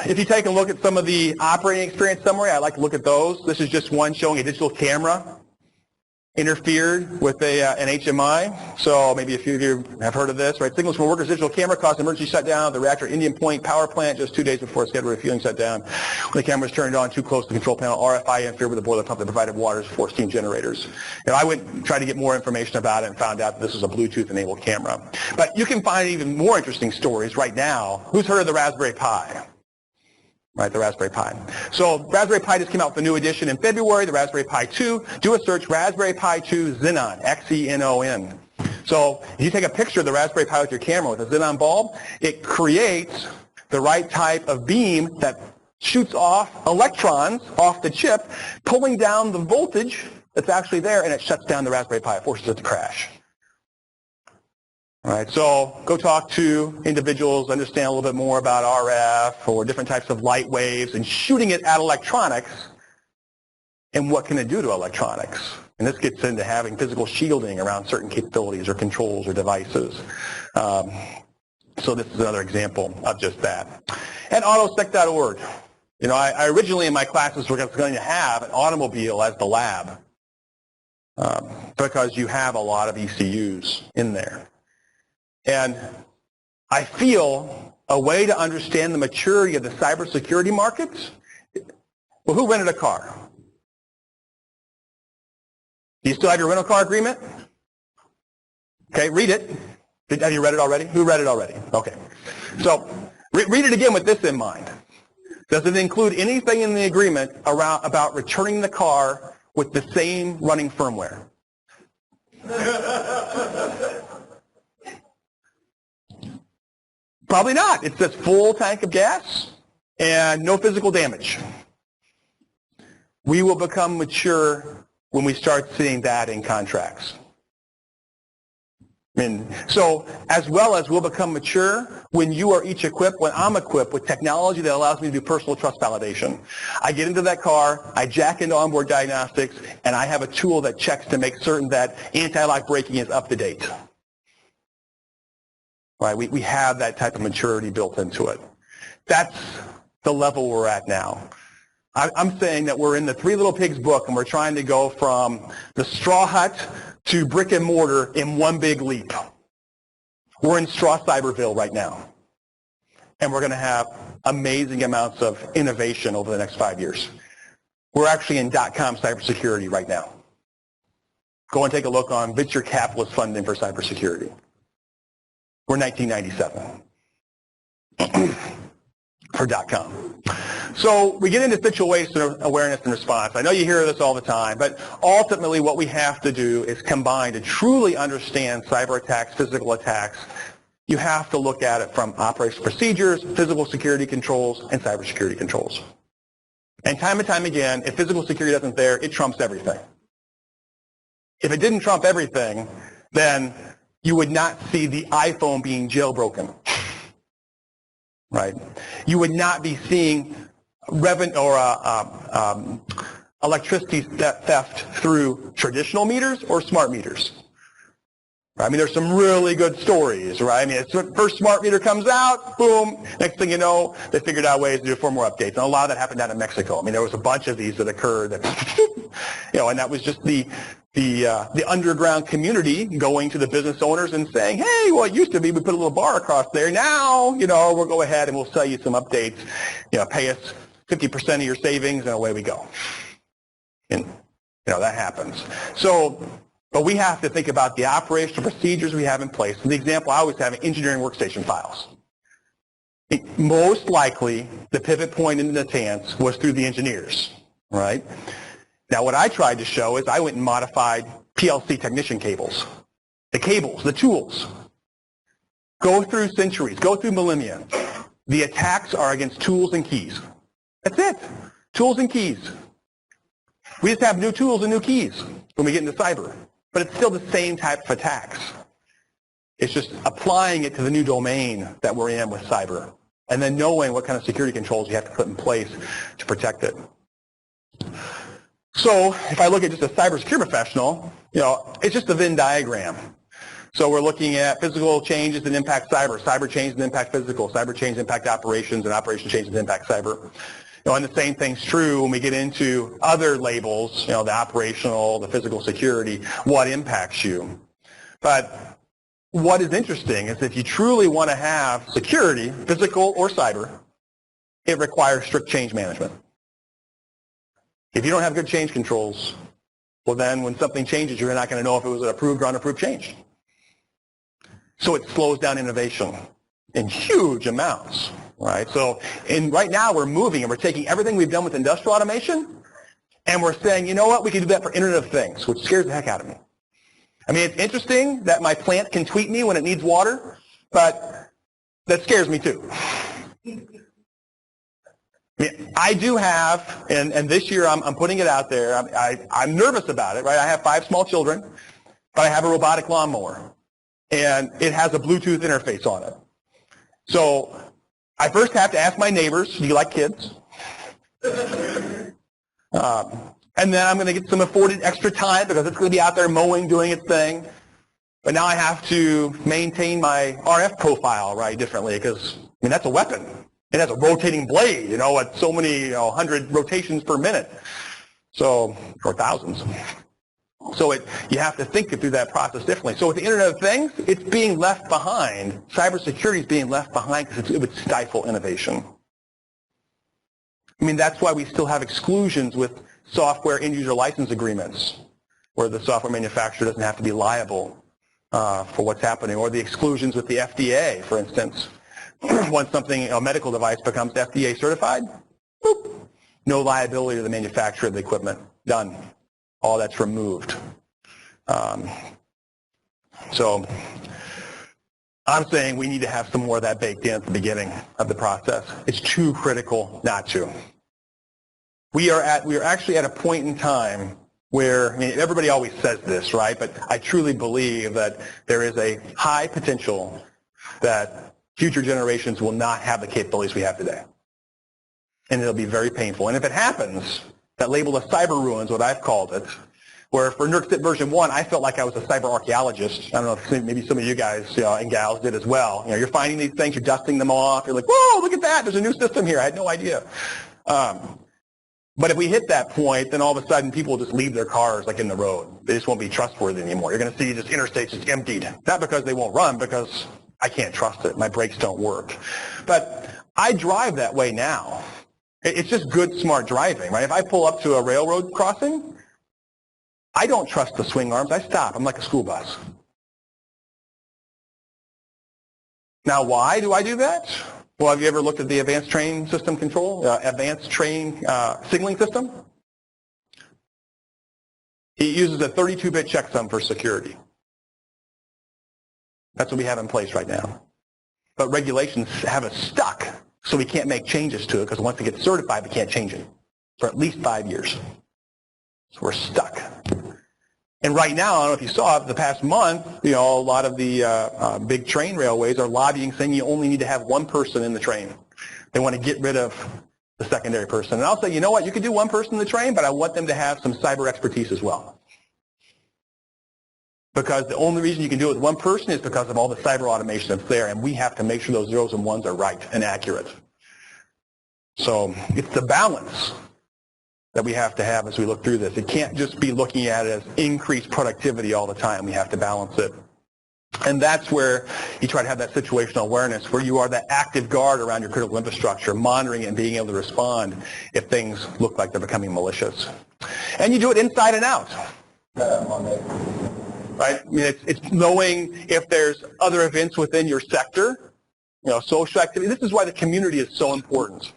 If you take a look at some of the operating experience summary, I like to look at those. This is just one showing a digital camera interfered with an HMI. So maybe a few of you have heard of this, right? Signals from a worker's digital camera caused emergency shutdown of the reactor Indian Point power plant just 2 days before scheduled refueling shutdown. When the camera was turned on too close to the control panel, RFI interfered with the boiler pump that provided water for steam generators. I went and tried to get more information about it and found out that this was a Bluetooth-enabled camera. But you can find even more interesting stories right now. Who's heard of the Raspberry Pi? Right, the Raspberry Pi. So Raspberry Pi just came out with a new edition in February, the Raspberry Pi 2. Do a search, Raspberry Pi 2 Xenon, Xenon. So if you take a picture of the Raspberry Pi with your camera with a Xenon bulb, it creates the right type of beam that shoots off electrons off the chip, pulling down the voltage that's actually there, and it shuts down the Raspberry Pi. It forces it to crash. All right, so go talk to individuals, understand a little bit more about RF or different types of light waves and shooting it at electronics, and what can it do to electronics. And this gets into having physical shielding around certain capabilities or controls or devices. So this is another example of just that. And autosec.org. I originally in my classes were going to have an automobile as the lab because you have a lot of ECUs in there. And I feel a way to understand the maturity of the cybersecurity markets. Well, who rented a car? Do you still have your rental car agreement? Okay, read it. Have you read it already? Who read it already? Okay. So read it again with this in mind. Does it include anything in the agreement about returning the car with the same running firmware? Probably not. It says full tank of gas and no physical damage. We will become mature when we start seeing that in contracts. So as well as we'll become mature when you are each equipped, when I'm equipped with technology that allows me to do personal trust validation. I get into that car, I jack into onboard diagnostics, and I have a tool that checks to make certain that anti-lock braking is up to date. right? We have that type of maturity built into it. That's the level we're at now. I'm saying that we're in the Three Little Pigs book, and we're trying to go from the straw hut to brick and mortar in one big leap. We're in Straw Cyberville right now, and we're going to have amazing amounts of innovation over the next 5 years. We're actually in .com cybersecurity right now. Go and take a look on venture capitalist funding for cybersecurity. We're 1997 for .com. So we get into situational awareness and response. I know you hear this all the time, but ultimately what we have to do is combine to truly understand cyber attacks, physical attacks. You have to look at it from operational procedures, physical security controls, and cybersecurity controls. And time again, if physical security isn't there, it trumps everything. If it didn't trump everything, then you would not see the iPhone being jailbroken, right? You would not be seeing electricity theft through traditional meters or smart meters. I mean, there's some really good stories, right? I mean, first smart meter comes out, boom, next thing you know, they figured out ways to do 4 more updates. And a lot of that happened down in Mexico. I mean, there was a bunch of these that occurred that, and that was just the underground community going to the business owners and saying, hey, well, it used to be we put a little bar across there. Now, we'll go ahead and we'll sell you some updates. Pay us 50% of your savings, and away we go. And, that happens. So, but we have to think about the operational procedures we have in place. And the example I always have is engineering workstation files. Most likely, the pivot point in Natanz was through the engineers, right? Now, what I tried to show is I went and modified PLC technician cables. The cables, the tools, go through centuries, go through millennia. The attacks are against tools and keys. That's it. Tools and keys. We just have new tools and new keys when we get into cyber. But it's still the same type of attacks. It's just applying it to the new domain that we're in with cyber, and then knowing what kind of security controls you have to put in place to protect it. So if I look at just a cybersecurity professional, it's just a Venn diagram. So we're looking at physical changes that impact cyber, cyber changes that impact physical, cyber changes that impact operations, and operation changes that impact cyber. And the same thing's true when we get into other labels, the operational, the physical security, what impacts you. But what is interesting is if you truly want to have security, physical or cyber, it requires strict change management. If you don't have good change controls, well then when something changes, you're not going to know if it was an approved or unapproved change. So it slows down innovation in huge amounts. Right. So right now we're moving and we're taking everything we've done with industrial automation and we're saying, you know what, we can do that for Internet of Things, which scares the heck out of me. I mean, it's interesting that my plant can tweet me when it needs water, but that scares me too. I do have, and this year I'm putting it out there, I'm nervous about it, right? I have 5 small children, but I have a robotic lawnmower and it has a Bluetooth interface on it. So I first have to ask my neighbors, do you like kids? And then I'm going to get some afforded extra time because it's going to be out there mowing, doing its thing. But now I have to maintain my RF profile, right, differently because, that's a weapon. It has a rotating blade, at so many, 100 rotations per minute. So, or thousands. So you have to think through that process differently. So with the Internet of Things, it's being left behind. Cybersecurity is being left behind because it would stifle innovation. That's why we still have exclusions with software end-user license agreements, where the software manufacturer doesn't have to be liable for what's happening, or the exclusions with the FDA, for instance. Once a medical device becomes FDA certified, boop, no liability to the manufacturer of the equipment. Done. All that's removed. So I'm saying we need to have some more of that baked in at the beginning of the process. It's too critical not to. We are actually at a point in time where, everybody always says this, right? But I truly believe that there is a high potential that future generations will not have the capabilities we have today. And it'll be very painful. And if it happens, that label of cyber ruins, what I've called it, Where for NERC version 1, I felt like I was a cyber archaeologist. I don't know if maybe some of you guys and gals did as well. You're finding these things, you're dusting them off, you're like, whoa, look at that, there's a new system here, I had no idea. But if we hit that point, then all of a sudden people will just leave their cars like in the road. They just won't be trustworthy anymore. You're going to see just interstates just emptied. Not because they won't run, because I can't trust it. My brakes don't work. But I drive that way now. It's just good, smart driving, right? If I pull up to a railroad crossing, I don't trust the swing arms. I stop. I'm like a school bus. Now, why do I do that? Well, have you ever looked at the advanced train system control, advanced train signaling system? It uses a 32-bit checksum for security. That's what we have in place right now. But regulations have us stuck, so we can't make changes to it, because once it gets certified, we can't change it for at least 5 years. So we're stuck. And right now, I don't know if you saw it, the past month, a lot of the big train railways are lobbying, saying you only need to have one person in the train. They want to get rid of the secondary person. And I'll say, you know what, you can do one person in the train, but I want them to have some cyber expertise as well. Because the only reason you can do it with one person is because of all the cyber automation that's there, and we have to make sure those zeros and ones are right and accurate. So it's the balance that we have to have as we look through this. It can't just be looking at it as increased productivity all the time. We have to balance it. And that's where you try to have that situational awareness, where you are that active guard around your critical infrastructure, monitoring it and being able to respond if things look like they're becoming malicious. And you do it inside and out. Right? I mean, it's knowing if there's other events within your sector, social activity. This is why the community is so important.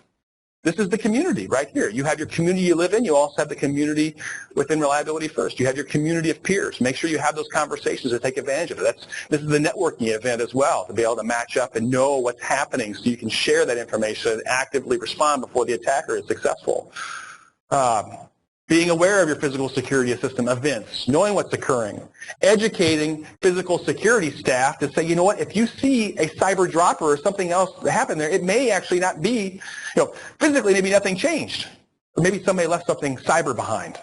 This is the community right here. You have your community you live in. You also have the community within Reliability First. You have your community of peers. Make sure you have those conversations to take advantage of it. This is the networking event as well, to be able to match up and know what's happening so you can share that information and actively respond before the attacker is successful. Being aware of your physical security system events, knowing what's occurring, educating physical security staff to say, you know what, if you see a cyber dropper or something else that happened there, it may actually not be, physically maybe nothing changed. Or maybe somebody left something cyber behind.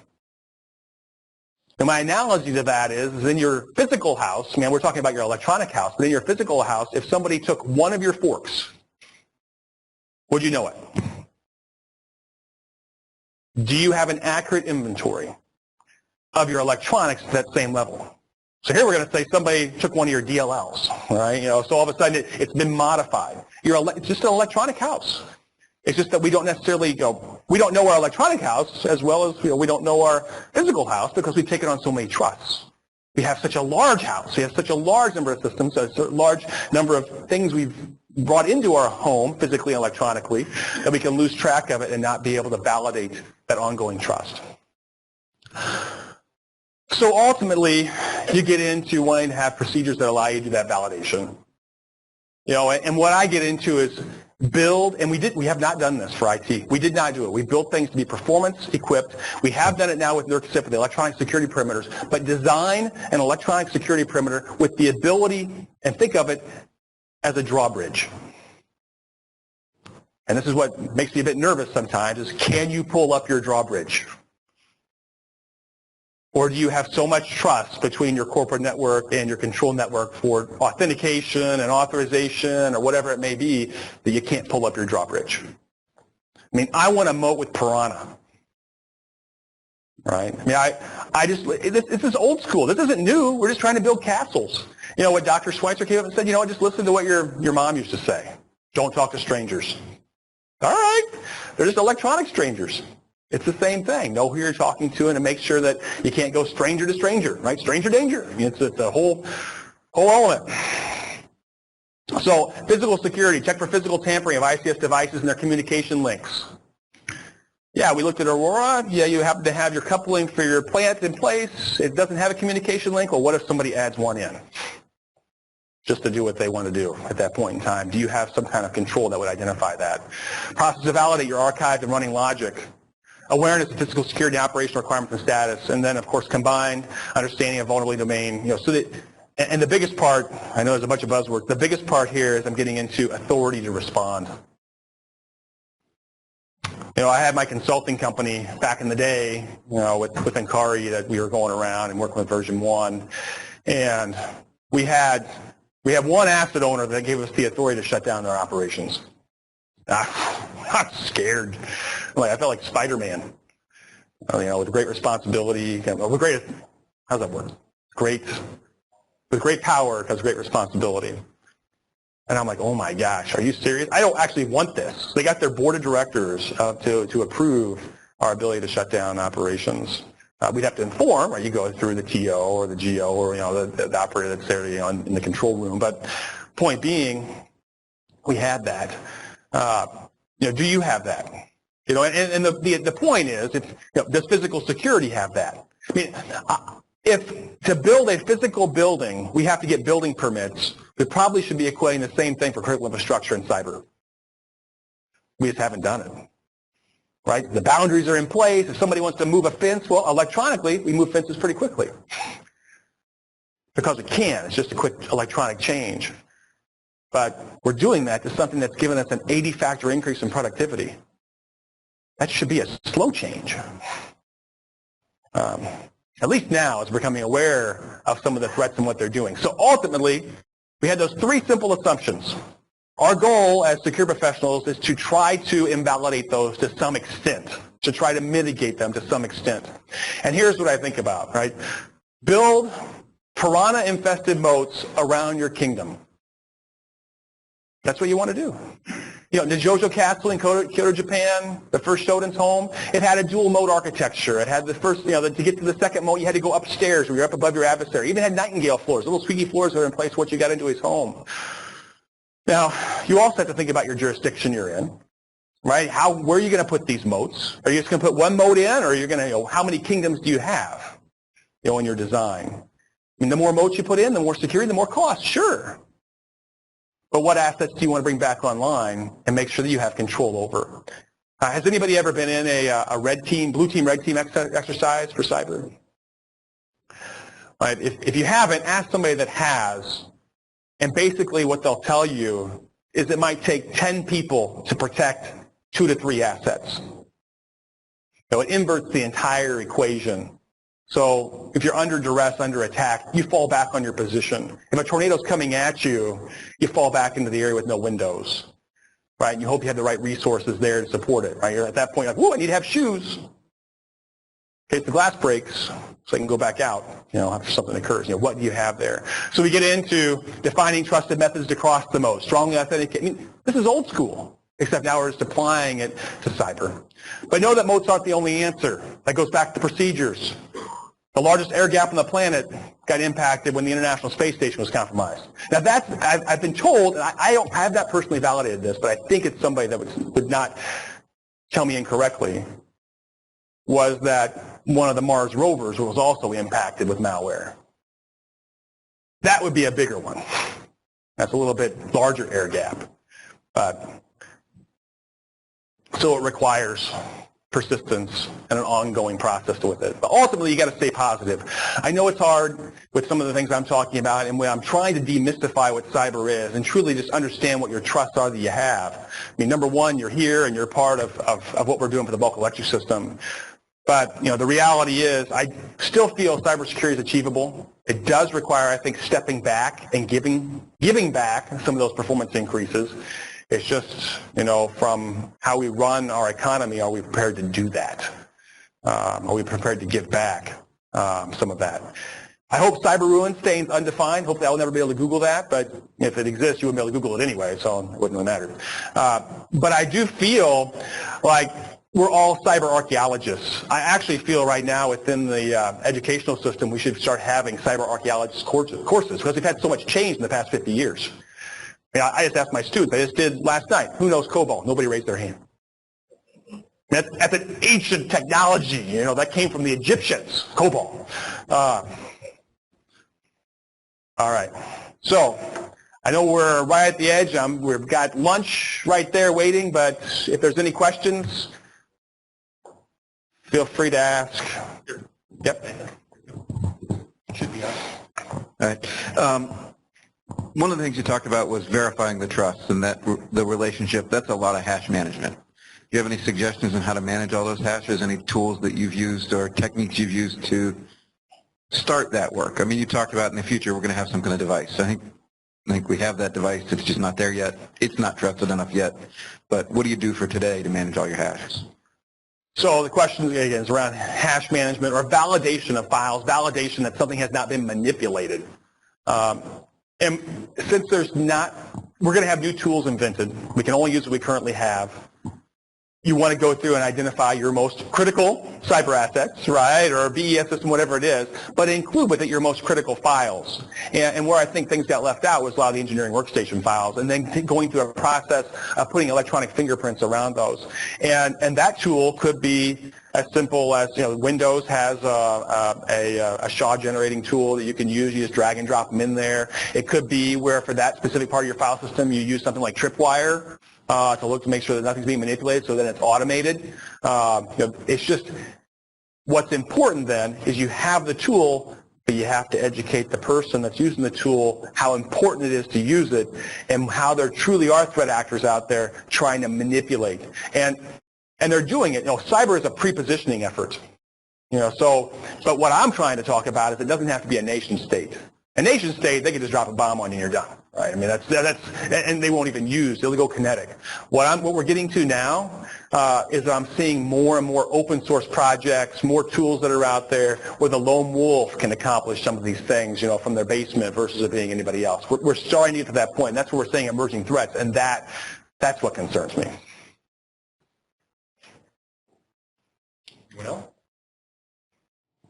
And my analogy to that is in your physical house, we're talking about your electronic house, but in your physical house, if somebody took one of your forks, would you know it? Do you have an accurate inventory of your electronics at that same level? So here we're going to say somebody took one of your DLLs, right? So all of a sudden it's been modified. It's just an electronic house. It's just that we don't necessarily we don't know our electronic house as well as we don't know our physical house, because we've taken on so many trusts. We have such a large house. We have such a large number of systems, a large number of things we've brought into our home physically and electronically, that we can lose track of it and not be able to validate that ongoing trust. So ultimately, you get into wanting to have procedures that allow you to do that validation. And what I get into is build, and we have not done this for IT. We did not do it. We built things to be performance equipped. We have done it now with NERC with the electronic security perimeters, but design an electronic security perimeter with the ability, and think of it as a drawbridge. And this is what makes me a bit nervous sometimes, is can you pull up your drawbridge? Or do you have so much trust between your corporate network and your control network for authentication and authorization or whatever it may be that you can't pull up your drawbridge? I want to moat with Piranha. Right? This is old school. This isn't new. We're just trying to build castles. What Dr. Schweitzer came up and said, just listen to what your mom used to say. Don't talk to strangers. All right. They're just electronic strangers. It's the same thing. Know who you're talking to and to make sure that you can't go stranger to stranger, right? Stranger danger. It's a whole element. So physical security, check for physical tampering of ICS devices and their communication links. Yeah, we looked at Aurora. Yeah, you happen to have your coupling for your plant in place. It doesn't have a communication link. Well, what if somebody adds one in? Just to do what they want to do at that point in time. Do you have some kind of control that would identify that? Process to validate your archived and running logic. Awareness of physical security operational requirements and status. And then, of course, combined understanding of vulnerability domain. And the biggest part, I know there's a bunch of buzzwords, the biggest part here is I'm getting into authority to respond. I had my consulting company back in the day, with Encari that we were going around and working with version 1. And we had one asset owner that gave us the authority to shut down their operations. I'm scared. I felt like Spider-Man. With great responsibility, with great, how's that word? With great power comes great responsibility. And I'm like, oh my gosh, are you serious? I don't actually want this. They got their board of directors to approve our ability to shut down operations. We'd have to inform, right? You go through the TO or the GO or the operator that's there in the control room. But point being, we had that. Do you have that? And the point is, does physical security have that? I mean, if to build a physical building, we have to get building permits, we probably should be equating the same thing for critical infrastructure and cyber. We just haven't done it. Right? The boundaries are in place. If somebody wants to move a fence, well, electronically, we move fences pretty quickly. Because it can. It's just a quick electronic change. But we're doing that to something that's given us an 80-factor increase in productivity. That should be a slow change. At least now, as we're becoming aware of some of the threats and what they're doing. So ultimately, we had those 3 simple assumptions. Our goal as secure professionals is to try to invalidate those to some extent, to try to mitigate them to some extent. And here's what I think about, right? Build piranha-infested moats around your kingdom. That's what you want to do. The Jojo Castle in Kyoto, Japan, the first Shodan's home, it had a dual moat architecture. It had the first, to get to the second moat, you had to go upstairs where you're up above your adversary. It even had nightingale floors, little squeaky floors that are in place once you got into his home. Now, you also have to think about your jurisdiction you're in, right? Where are you going to put these moats? Are you just going to put one moat in, or are you going to, how many kingdoms do you have, in your design? I mean, the more moats you put in, the more security, the more cost, sure. But what assets do you want to bring back online and make sure that you have control over? Has anybody ever been in a red team, blue team, red team exercise for cyber? Right. If you haven't, ask somebody that has. And basically what they'll tell you is it might take 10 people to protect 2 to 3 assets. It inverts the entire equation. So if you're under duress, under attack, you fall back on your position. If a tornado's coming at you, you fall back into the area with no windows, right? And you hope you have the right resources there to support it, right? You're at that point, like, whoa, I need to have shoes in case the glass breaks so I can go back out, after something occurs. What do you have there? So we get into defining trusted methods to cross the moat, strongly authenticate. I mean, this is old school, except now we're just applying it to cyber. But know that moats aren't the only answer. That goes back to procedures. The largest air gap on the planet got impacted when the International Space Station was compromised. Now that's, I've been told, and I have not personally validated this, but I think it's somebody that would not tell me incorrectly, was that one of the Mars rovers was also impacted with malware. That would be a bigger one. That's a little bit larger air gap. So it requires persistence and an ongoing process with it. But ultimately, you got to stay positive. I know it's hard with some of the things I'm talking about, and when I'm trying to demystify what cyber is and truly just understand what your trusts are that you have. I mean, number one, you're here and you're part of what we're doing for the bulk electric system. But, the reality is I still feel cybersecurity is achievable. It does require, I think, stepping back and giving back some of those performance increases. It's just, from how we run our economy, are we prepared to do that? Are we prepared to give back some of that? I hope cyber ruin stays undefined. Hopefully I will never be able to Google that, but if it exists, you wouldn't be able to Google it anyway, so it wouldn't really matter. But I do feel like we're all cyber archaeologists. I actually feel right now within the educational system we should start having cyber archaeologist courses because we've had so much change in the past 50 years. I just asked my students, I just did last night, who knows COBOL? Nobody raised their hand. That's an ancient technology, that came from the Egyptians, COBOL. All right, so I know we're right at the edge. We've got lunch right there waiting, but if there's any questions, feel free to ask. Yep. Should be on. All right. One of the things you talked about was verifying the trust and that the relationship. That's a lot of hash management. you have any suggestions on how to manage all those hashes? Any tools that you've used or techniques you've used to start that work? I mean, you talked about in the future we're going to have some kind of device. I think we have that device. It's just not there yet. It's not trusted enough yet. But what do you do for today to manage all your hashes? So the question again is around hash management or validation of files, validation that something has not been manipulated. And since there's not, we're going to have new tools invented. We can only use what we currently have. You want to go through and identify your most critical cyber assets, right, or BES system, whatever it is, but include with it your most critical files. And where I think things got left out was a lot of the engineering workstation files, and then going through a process of putting electronic fingerprints around those. And that tool could be as simple as, Windows has a SHA generating tool that you can use. You just drag and drop them in there. It could be where for that specific part of your file system you use something like Tripwire to look to make sure that nothing's being manipulated, so then it's automated. It's just what's important then is you have the tool, but you have to educate the person that's using the tool how important it is to use it and how there truly are threat actors out there trying to manipulate. And they're doing it. Cyber is a pre-positioning effort. But what I'm trying to talk about is it doesn't have to be a nation state. A nation state, they can just drop a bomb on you and you're done, right? I mean, that's and they won't even use, they'll go kinetic. What we're getting to now is I'm seeing more and more open source projects, more tools that are out there where the lone wolf can accomplish some of these things, from their basement versus it being anybody else. We're starting to get to that point, and that's where we're seeing emerging threats, and that's what concerns me. Anyone else?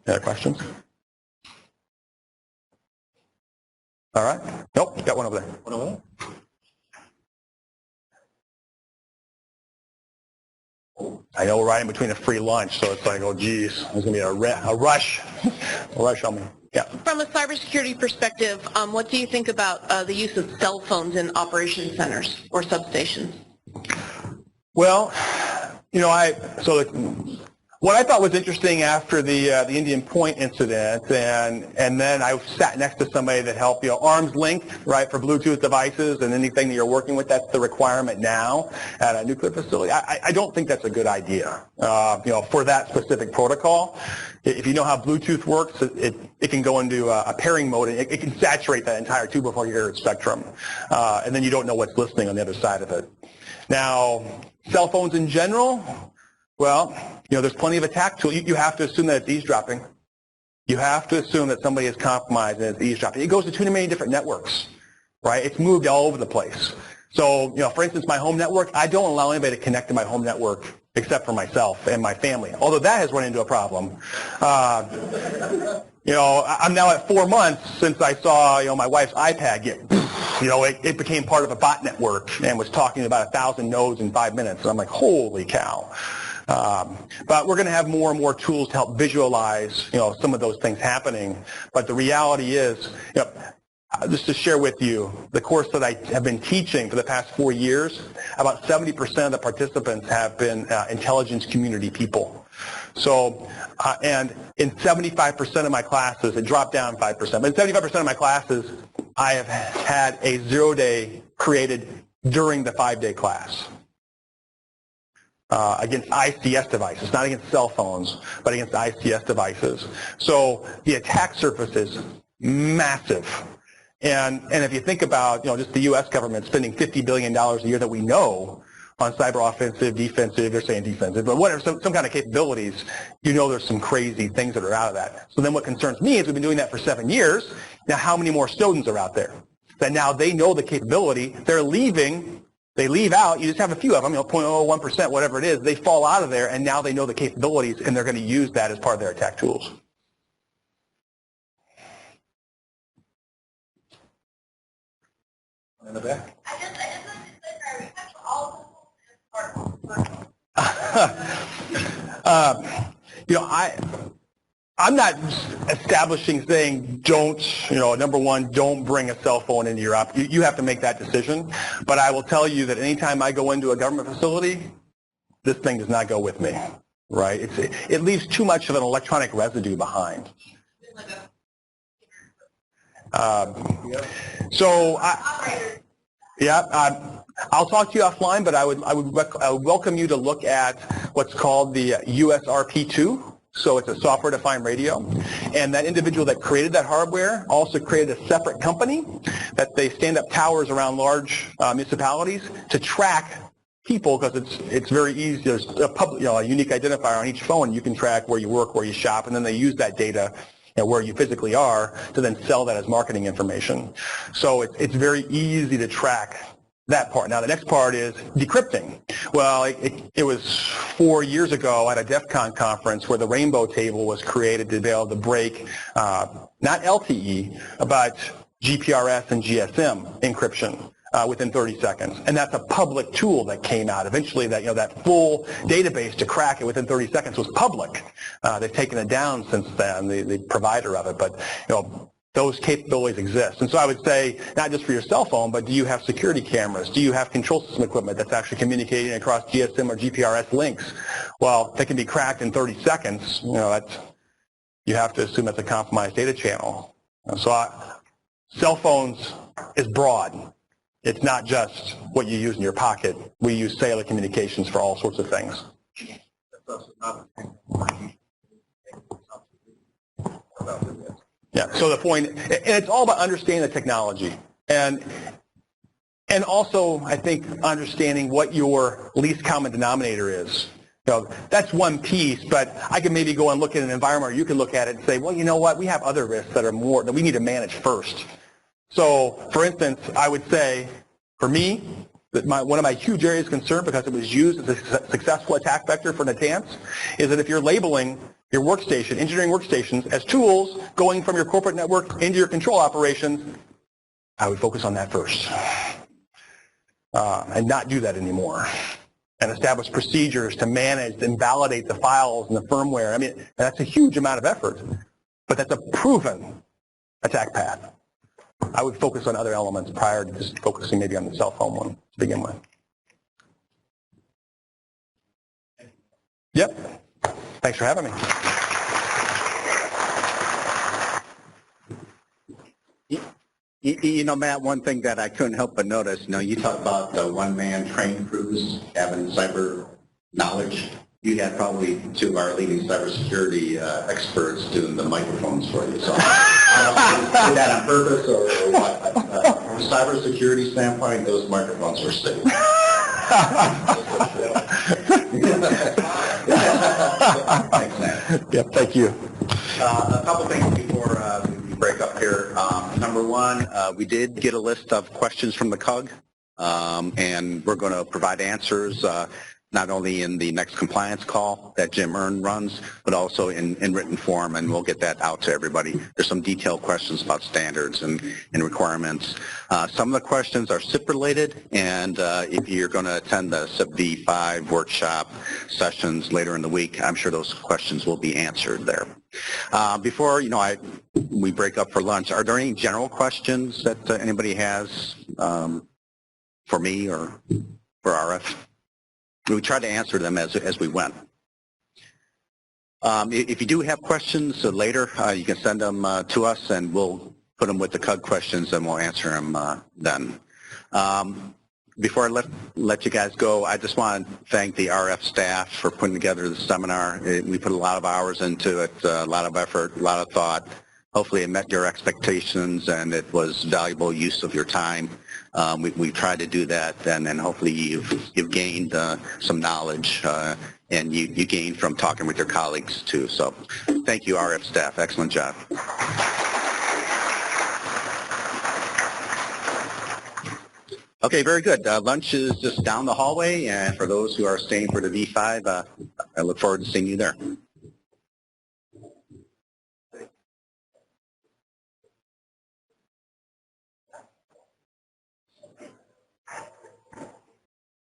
Any other questions? All right. Nope, got one over there. One over there. I know we're right in between a free lunch, so it's like, oh, geez, there's going to be a rush. A rush on me. Yeah. From a cybersecurity perspective, what do you think about the use of cell phones in operation centers or substations? Well, what I thought was interesting after the Indian Point incident, and then I sat next to somebody that helped, arm's length, right, for Bluetooth devices and anything that you're working with, that's the requirement now at a nuclear facility. I don't think that's a good idea, for that specific protocol. If you know how Bluetooth works, it can go into a pairing mode, and it can saturate that entire 2.4 gigahertz spectrum, and then you don't know what's listening on the other side of it. Now, cell phones in general, well, there's plenty of attack tools. You have to assume that it's eavesdropping. You have to assume that somebody is compromised and it's eavesdropping. It goes to too many different networks, right? It's moved all over the place. So, for instance, my home network, I don't allow anybody to connect to my home network except for myself and my family, although that has run into a problem. I'm now at 4 months since I saw, my wife's iPad get, it became part of a bot network and was talking about 1,000 nodes in 5 minutes. And I'm like, holy cow. But we're going to have more and more tools to help visualize, some of those things happening. But the reality is, just to share with you, the course that I have been teaching for the past 4 years, about 70% of the participants have been intelligence community people. So, and in 75% of my classes, it dropped down 5%, but in 75% of my classes, I have had a 0-day created during the 5-day class. Against ICS devices, not against cell phones, but against ICS devices. So the attack surface is massive. And if you think about, just the U.S. government spending $50 billion a year that we know on cyber offensive, defensive, they're saying defensive, but whatever, some kind of capabilities, there's some crazy things that are out of that. So then what concerns me is we've been doing that for 7 years. Now how many more Snowdens are out there? That now they know the capability, they're leaving. They leave out, you just have a few of them, 0.01%, whatever it is, they fall out of there, and now they know the capabilities, and they're going to use that as part of their attack tools. In the back? I just wanted to say, we have all I'm not establishing saying don't, number one, don't bring a cell phone into your op. You have to make that decision. But I will tell you that anytime I go into a government facility, this thing does not go with me, right? It leaves too much of an electronic residue behind. Yeah, I'll talk to you offline, but I would welcome you to look at what's called the USRP2. So it's a software-defined radio. And that individual that created that hardware also created a separate company that they stand up towers around large municipalities to track people, because it's very easy. There's a unique identifier on each phone. You can track where you work, where you shop, and then they use that data where you physically are to then sell that as marketing information. So it's very easy to track that part. Now the next part is decrypting. Well, it was 4 years ago at a DEF CON conference where the rainbow table was created to be able to break not LTE, but GPRS and GSM encryption within 30 seconds. And that's a public tool that came out. Eventually that full database to crack it within 30 seconds was public. They've taken it down since then, the provider of it, but those capabilities exist. And so I would say, not just for your cell phone, but do you have security cameras? Do you have control system equipment that's actually communicating across GSM or GPRS links? Well, they can be cracked in 30 seconds. You have to assume that's a compromised data channel. So cell phones is broad. It's not just what you use in your pocket. We use cellular communications for all sorts of things. Yeah, so the point, and it's all about understanding the technology. And also, I think, understanding what your least common denominator is. That's one piece, but I can maybe go and look at an environment, or you can look at it and say, well, you know what, we have other risks that we need to manage first. So, for instance, I would say, for me, that one of my huge areas of concern, because it was used as a successful attack vector for Natanz, is that if you're labeling your workstation, engineering workstations, as tools going from your corporate network into your control operations, I would focus on that first. And not do that anymore. And establish procedures to manage and validate the files and the firmware. I mean, that's a huge amount of effort, but that's a proven attack path. I would focus on other elements prior to just focusing maybe on the cell phone one to begin with. Yep. Thanks for having me. Matt, one thing that I couldn't help but notice, you talk about the one-man train crews having cyber knowledge. You had probably two of our leading cybersecurity experts doing the microphones for you. So I did that on purpose or what? From a cybersecurity standpoint, those microphones were safe. Thanks, Matt. Yep, thank you. A couple things before we break up here. Number one, we did get a list of questions from the CUG, and we're going to provide answers not only in the next compliance call that Jim Earn runs, but also in written form, and we'll get that out to everybody. There's some detailed questions about standards and requirements. Some of the questions are SIP related, and if you're going to attend the SIP V5 workshop sessions later in the week, I'm sure those questions will be answered there. Before we break up for lunch, are there any general questions that anybody has for me or for RF? We tried to answer them as we went. If you do have questions later, you can send them to us, and we'll put them with the CUG questions, and we'll answer them then. Before I let you guys go, I just want to thank the RF staff for putting together the seminar. We put a lot of hours into it, a lot of effort, a lot of thought. Hopefully it met your expectations, and it was valuable use of your time. We tried to do that, and hopefully you've gained some knowledge, and you gained from talking with your colleagues too. So thank you, RF staff. Excellent job. Okay, very good. Lunch is just down the hallway, and for those who are staying for the V5, I look forward to seeing you there.